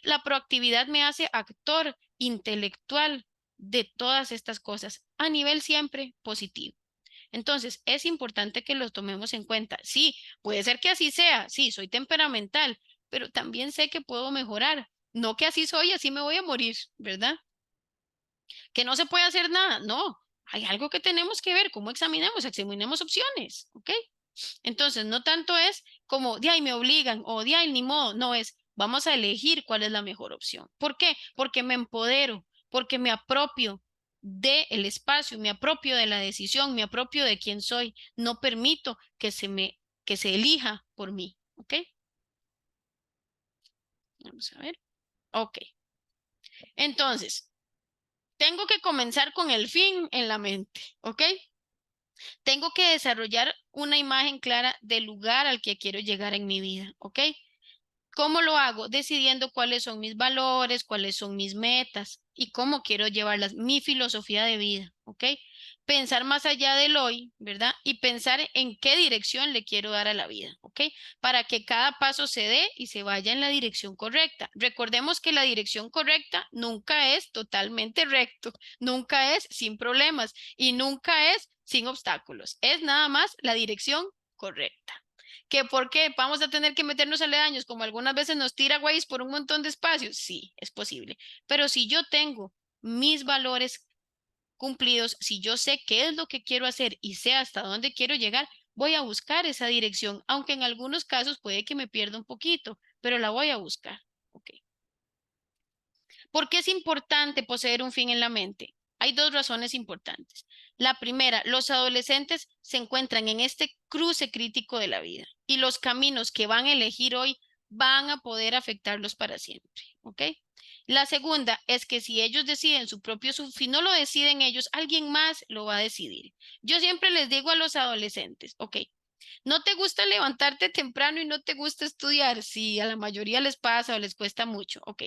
La proactividad me hace actor intelectual de todas estas cosas a nivel siempre positivo. Entonces, es importante que lo tomemos en cuenta. Sí, puede ser que así sea. Sí, soy temperamental, pero también sé que puedo mejorar. No que así soy, así me voy a morir, ¿verdad? Que no se puede hacer nada. No, hay algo que tenemos que ver. ¿Cómo examinemos opciones, ¿ok? Entonces, no tanto es como, de ahí me obligan o de ahí ni modo, no es, vamos a elegir cuál es la mejor opción. ¿Por qué? Porque me empodero, porque me apropio del espacio, me apropio de la decisión, me apropio de quién soy, no permito que se elija por mí, ¿ok? Vamos a ver. Ok. Entonces, tengo que comenzar con el fin en la mente, ¿ok? Tengo que desarrollar una imagen clara del lugar al que quiero llegar en mi vida, ¿ok? ¿Cómo lo hago? Decidiendo cuáles son mis valores, cuáles son mis metas y cómo quiero llevarlas, mi filosofía de vida, ¿ok? Pensar más allá del hoy, ¿verdad? Y pensar en qué dirección le quiero dar a la vida, ¿ok? Para que cada paso se dé y se vaya en la dirección correcta. Recordemos que la dirección correcta nunca es totalmente recto, nunca es sin problemas y nunca es sin obstáculos. Es nada más la dirección correcta. ¿Que por qué vamos a tener que meternos aledaños como algunas veces nos tira Waze por un montón de espacios? Sí, es posible. Pero si yo tengo mis valores cumplidos, si yo sé qué es lo que quiero hacer y sé hasta dónde quiero llegar, voy a buscar esa dirección, aunque en algunos casos puede que me pierda un poquito, pero la voy a buscar. Ok. ¿Por qué es importante poseer un fin en la mente? Hay dos razones importantes. La primera, los adolescentes se encuentran en este cruce crítico de la vida y los caminos que van a elegir hoy van a poder afectarlos para siempre, ¿ok? La segunda es que si ellos deciden su propio, si no lo deciden ellos, alguien más lo va a decidir. Yo siempre les digo a los adolescentes, ok, ¿no te gusta levantarte temprano y no te gusta estudiar? Sí, a la mayoría les pasa o les cuesta mucho. Ok.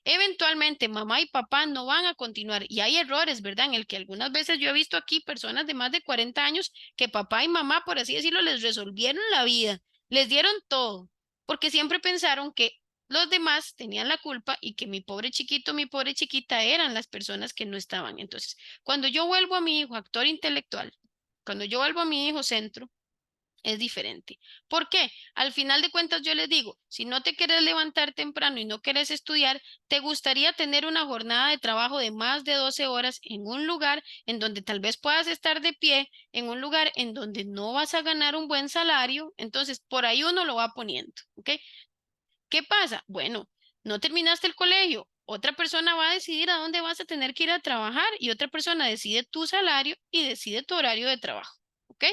Eventualmente mamá y papá no van a continuar y hay errores, ¿verdad? En el que algunas veces yo he visto aquí personas de más de 40 años que papá y mamá, por así decirlo, les resolvieron la vida, les dieron todo, porque siempre pensaron que los demás tenían la culpa y que mi pobre chiquito, mi pobre chiquita eran las personas que no estaban. Entonces, cuando yo vuelvo a mi hijo actor intelectual, cuando yo vuelvo a mi hijo centro, es diferente. ¿Por qué? Al final de cuentas yo les digo, si no te quieres levantar temprano y no quieres estudiar, ¿te gustaría tener una jornada de trabajo de más de 12 horas en un lugar en donde tal vez puedas estar de pie, en un lugar en donde no vas a ganar un buen salario? Entonces, por ahí uno lo va poniendo, ¿ok? ¿Qué pasa? Bueno, no terminaste el colegio. Otra persona va a decidir a dónde vas a tener que ir a trabajar y otra persona decide tu salario y decide tu horario de trabajo, ¿ok?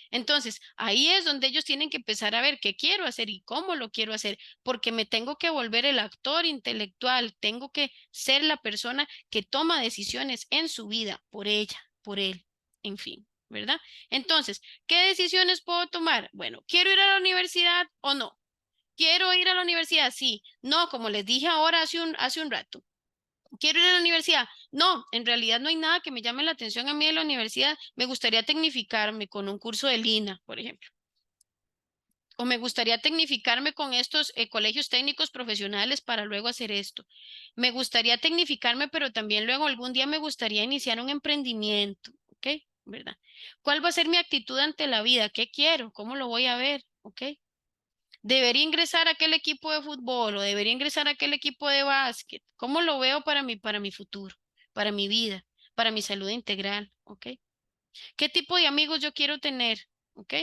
Entonces, ahí es donde ellos tienen que empezar a ver qué quiero hacer y cómo lo quiero hacer, porque me tengo que volver el actor intelectual, tengo que ser la persona que toma decisiones en su vida por ella, por él, en fin, ¿verdad? Entonces, ¿qué decisiones puedo tomar? Bueno, ¿quiero ir a la universidad o no? ¿Quiero ir a la universidad? Sí. No, como les dije ahora hace un rato. ¿Quiero ir a la universidad? No, en realidad no hay nada que me llame la atención a mí de la universidad. Me gustaría tecnificarme con un curso de Lina, por ejemplo. O me gustaría tecnificarme con estos colegios técnicos profesionales para luego hacer esto. Me gustaría tecnificarme, pero también luego algún día me gustaría iniciar un emprendimiento, ¿ok? ¿Verdad? ¿Cuál va a ser mi actitud ante la vida? ¿Qué quiero? ¿Cómo lo voy a ver? ¿Ok? ¿Debería ingresar a aquel equipo de fútbol o debería ingresar a aquel equipo de básquet? ¿Cómo lo veo para mi futuro, para mi vida, para mi salud integral? ¿Ok? ¿Qué tipo de amigos yo quiero tener? ¿Ok?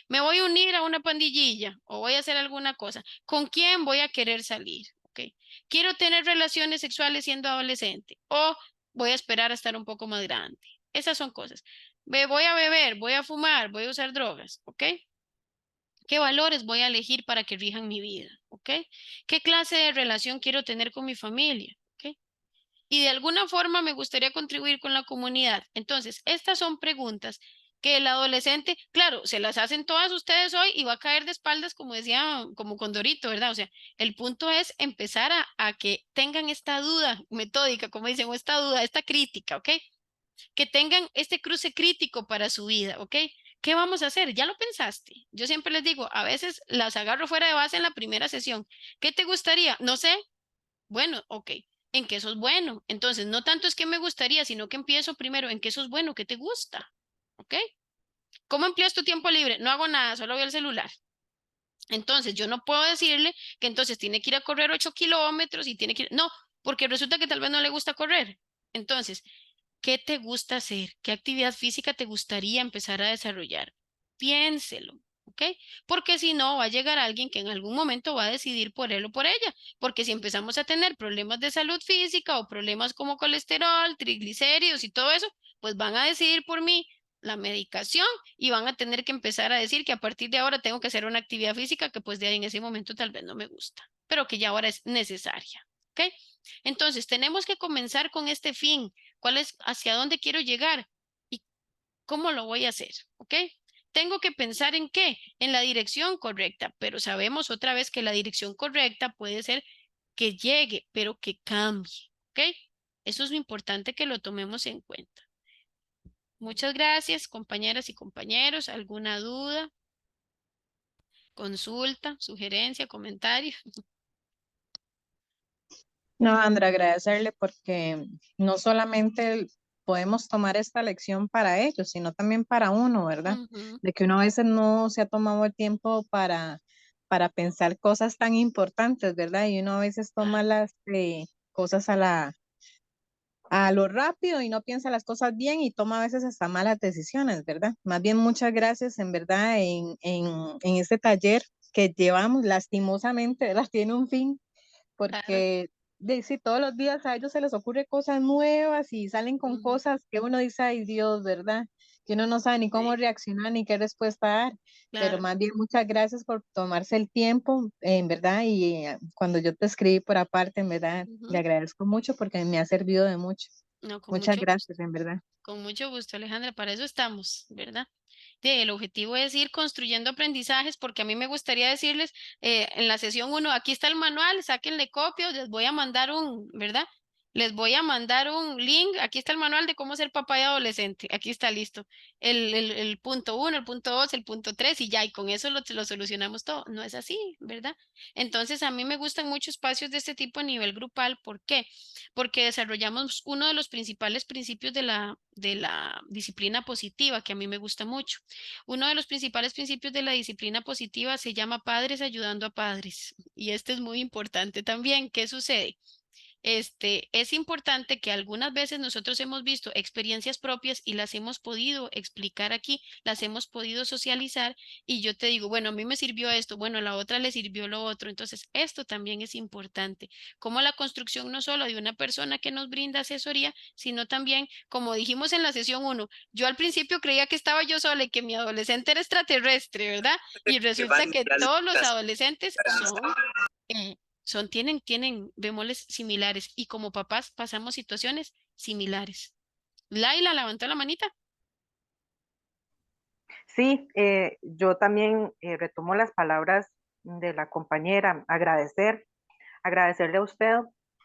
¿Me voy a unir a una pandillilla o voy a hacer alguna cosa? ¿Con quién voy a querer salir? ¿Ok? ¿Quiero tener relaciones sexuales siendo adolescente o voy a esperar a estar un poco más grande? Esas son cosas. Me voy a beber, voy a fumar, voy a usar drogas, ¿ok? ¿Qué valores voy a elegir para que rijan mi vida? ¿Ok? ¿Qué clase de relación quiero tener con mi familia? ¿Ok? Y de alguna forma me gustaría contribuir con la comunidad. Entonces, estas son preguntas que el adolescente, claro, se las hacen todas ustedes hoy y va a caer de espaldas, como decía, como Condorito, ¿verdad? O sea, el punto es empezar a que tengan esta duda metódica, como dicen, o esta duda, esta crítica, ¿ok? Que tengan este cruce crítico para su vida, ¿ok? ¿Qué vamos a hacer? ¿Ya lo pensaste? Yo siempre les digo, a veces las agarro fuera de base en la primera sesión. ¿Qué te gustaría? No sé. Bueno, ok. ¿En qué sos bueno? Entonces, no tanto es que me gustaría, sino que empiezo primero en qué sos bueno, qué te gusta, ¿ok? ¿Cómo empleas tu tiempo libre? No hago nada, solo veo el celular. Entonces, yo no puedo decirle que entonces tiene que ir a correr 8 kilómetros y tiene que ir... No, porque resulta que tal vez no le gusta correr. Entonces, ¿qué te gusta hacer? ¿Qué actividad física te gustaría empezar a desarrollar? Piénselo, ¿ok? Porque si no, va a llegar alguien que en algún momento va a decidir por él o por ella. Porque si empezamos a tener problemas de salud física o problemas como colesterol, triglicéridos y todo eso, pues van a decidir por mí la medicación y van a tener que empezar a decir que a partir de ahora tengo que hacer una actividad física que pues de ahí en ese momento tal vez no me gusta, pero que ya ahora es necesaria, ¿ok? Entonces, tenemos que comenzar con este fin. ¿Cuál es, hacia dónde quiero llegar? ¿Y cómo lo voy a hacer? ¿Ok? Tengo que pensar en qué, en la dirección correcta, pero sabemos otra vez que la dirección correcta puede ser que llegue, pero que cambie. ¿Ok? Eso es lo importante que lo tomemos en cuenta. Muchas gracias, compañeras y compañeros. ¿Alguna duda, consulta, sugerencia, comentario? No, Andra, agradecerle porque no solamente podemos tomar esta lección para ellos, sino también para uno, ¿verdad? Ujú, De que uno a veces no se ha tomado el tiempo para pensar cosas tan importantes, ¿verdad? Y uno a veces toma claro. las cosas a lo rápido y no piensa las cosas bien y toma a veces hasta malas decisiones, ¿verdad? Más bien muchas gracias en verdad en este taller que llevamos lastimosamente, ¿verdad? Tiene un fin Claro. porque sí, todos los días a ellos se les ocurre cosas nuevas y salen con Ujú, cosas que uno dice, ay Dios, ¿verdad? Que uno no sabe ni cómo sí, reaccionar ni qué respuesta dar, pero claro. más bien muchas gracias por tomarse el tiempo, en verdad, y cuando yo te escribí por aparte, en verdad, le Ujú. agradezco mucho porque me ha servido de mucho. No, con Muchas mucho gusto. gracias, en verdad. Con mucho gusto, Alejandra. Para eso estamos, ¿verdad? El objetivo es ir construyendo aprendizajes porque a mí me gustaría decirles en la sesión uno, aquí está el manual, sáquenle copia, les voy a mandar un, ¿verdad? Les voy a mandar un link, aquí está el manual de cómo ser papá y adolescente, aquí está listo. El punto uno, el punto dos, el punto tres y ya, y con eso lo solucionamos todo. No es así, ¿verdad? Entonces a mí me gustan mucho espacios de este tipo a nivel grupal. ¿Por qué? Porque desarrollamos uno de los principales principios de la disciplina positiva, que a mí me gusta mucho. Uno de los principales principios de la disciplina positiva se llama padres ayudando a padres. Y este es muy importante también. ¿Qué sucede? Es importante que algunas veces nosotros hemos visto experiencias propias y las hemos podido explicar aquí, las hemos podido socializar y yo te digo, bueno, a mí me sirvió esto, bueno, a la otra le sirvió lo otro. Entonces, esto también es importante, como la construcción no solo de una persona que nos brinda asesoría, sino también, como dijimos en la sesión uno, yo al principio creía que estaba yo sola y que mi adolescente era extraterrestre, ¿verdad? Y resulta que todos los adolescentes eh, tienen bemoles similares y como papás pasamos situaciones similares. Laila levantó la manita. Sí, yo también retomo las palabras de la compañera, agradecerle a usted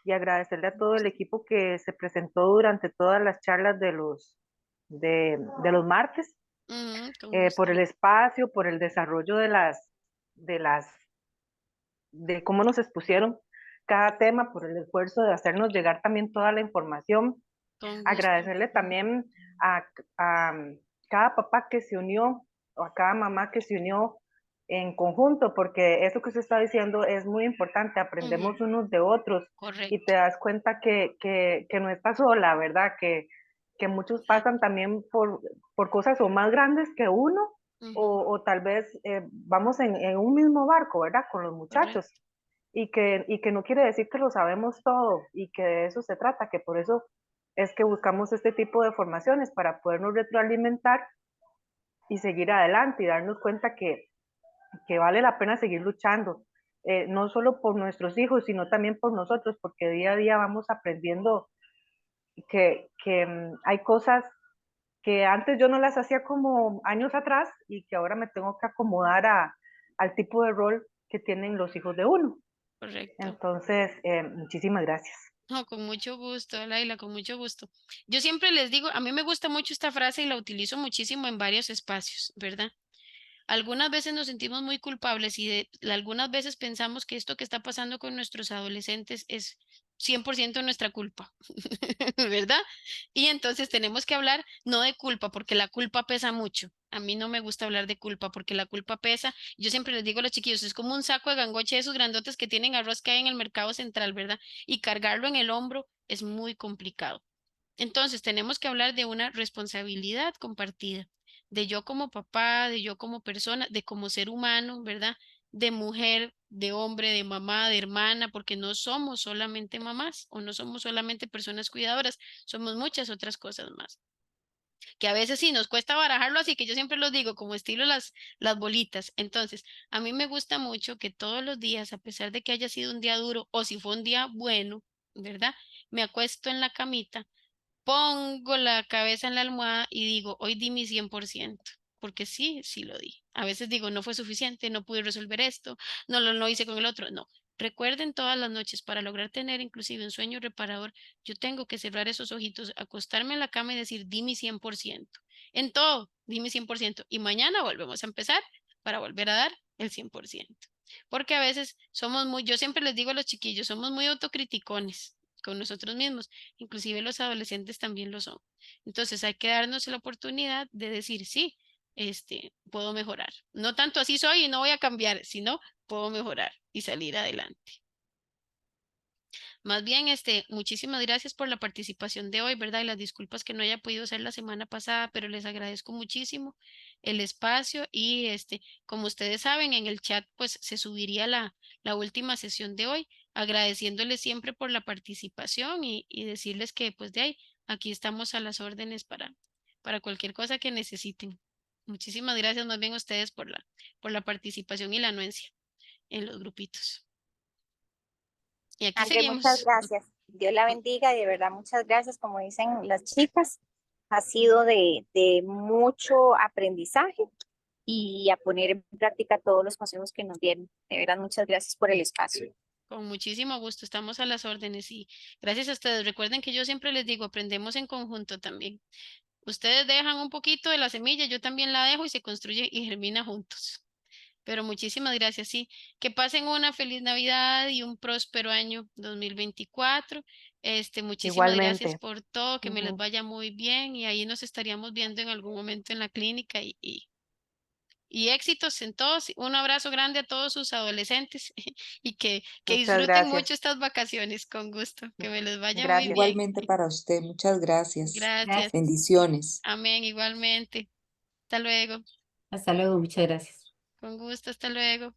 y agradecerle a todo el equipo que se presentó durante todas las charlas de los martes, Ujú, con gusto. por el espacio, por el desarrollo de las, de cómo nos expusieron cada tema, por el esfuerzo de hacernos llegar también toda la información. Con gusto. Agradecerle también a cada papá que se unió o a cada mamá que se unió en conjunto, porque eso que usted está diciendo es muy importante, Ujú, aprendemos unos de otros y te correcto. das cuenta que no estás sola, ¿verdad? Que muchos pasan Exacto. también por cosas o más grandes que uno Ujú, o tal vez vamos en un mismo barco, ¿verdad? Con los muchachos correcto. y que no quiere decir que lo sabemos todo y que de eso se trata, que por eso es que buscamos este tipo de formaciones para podernos retroalimentar y seguir adelante y darnos cuenta que vale la pena seguir luchando, no solo por nuestros hijos, sino también por nosotros, porque día a día vamos aprendiendo que hay cosas que antes yo no las hacía como años atrás y que ahora me tengo que acomodar al tipo de rol que tienen los hijos de uno. Correcto. Entonces, muchísimas gracias. No, con mucho gusto, Laila, con mucho gusto. Yo siempre les digo, a mí me gusta mucho esta frase y la utilizo muchísimo en varios espacios, ¿verdad? Algunas veces nos sentimos muy culpables y algunas veces pensamos que esto que está pasando con nuestros adolescentes es 100% nuestra culpa, ¿verdad? Y entonces tenemos que hablar no de culpa, porque la culpa pesa mucho. A mí no me gusta hablar de culpa porque la culpa pesa. Yo siempre les digo a los chiquillos, es como un saco de gangoche de esos grandotes que tienen arroz que hay en el mercado central, ¿verdad? Y cargarlo en el hombro es muy complicado. Entonces, tenemos que hablar de una responsabilidad compartida, de yo como papá, de yo como persona, de como ser humano, ¿verdad? De mujer, de hombre, de mamá, de hermana, porque no somos solamente mamás o no somos solamente personas cuidadoras, somos muchas otras cosas más. Que a veces sí nos cuesta barajarlo, así que yo siempre los digo como estilo las bolitas. Entonces, a mí me gusta mucho que todos los días, a pesar de que haya sido un día duro o si fue un día bueno, ¿verdad? Me acuesto en la camita, pongo la cabeza en la almohada y digo, hoy di mi 100%, porque sí, sí lo di. A veces digo, no fue suficiente, no pude resolver esto, no hice con el otro. No, recuerden todas las noches, para lograr tener inclusive un sueño reparador, yo tengo que cerrar esos ojitos, acostarme en la cama y decir, di mi 100%. En todo, di mi 100%. Y mañana volvemos a empezar para volver a dar el 100%. Porque a veces somos muy, yo siempre les digo a los chiquillos, somos muy autocriticones con nosotros mismos. Inclusive los adolescentes también lo son. Entonces hay que darnos la oportunidad de decir, sí, puedo mejorar. No tanto así soy y no voy a cambiar, sino puedo mejorar y salir adelante. Más bien, muchísimas gracias por la participación de hoy, ¿verdad? Y las disculpas que no haya podido ser la semana pasada, pero les agradezco muchísimo el espacio y como ustedes saben, en el chat pues se subiría la última sesión de hoy, agradeciéndoles siempre por la participación y decirles que pues de ahí, aquí estamos a las órdenes para cualquier cosa que necesiten. Muchísimas gracias más bien a ustedes por la participación y la anuencia en los grupitos. Y aquí André, muchas seguimos. gracias. Dios la bendiga y de verdad muchas gracias, como dicen las chicas. Ha sido de mucho aprendizaje y a poner en práctica todos los consejos que nos dieron. De verdad, muchas gracias por el espacio. Con muchísimo gusto, estamos a las órdenes y gracias a ustedes. Recuerden que yo siempre les digo, aprendemos en conjunto también. Ustedes dejan un poquito de la semilla, yo también la dejo y se construye y germina juntos. Pero muchísimas gracias, sí. Que pasen una feliz Navidad y un próspero año 2024. Muchísimas gracias Igualmente. por todo, que me les Ujú. vaya muy bien y ahí nos estaríamos viendo en algún momento en la clínica y éxitos en todos. Un abrazo grande a todos sus adolescentes y que Muchas disfruten gracias. mucho estas vacaciones con gusto. Que me les vaya muy Gracias. bien. Igualmente para usted, muchas gracias. Gracias. Gracias. Bendiciones. Amén, igualmente. Hasta luego. Hasta luego, muchas gracias. Con gusto, hasta luego.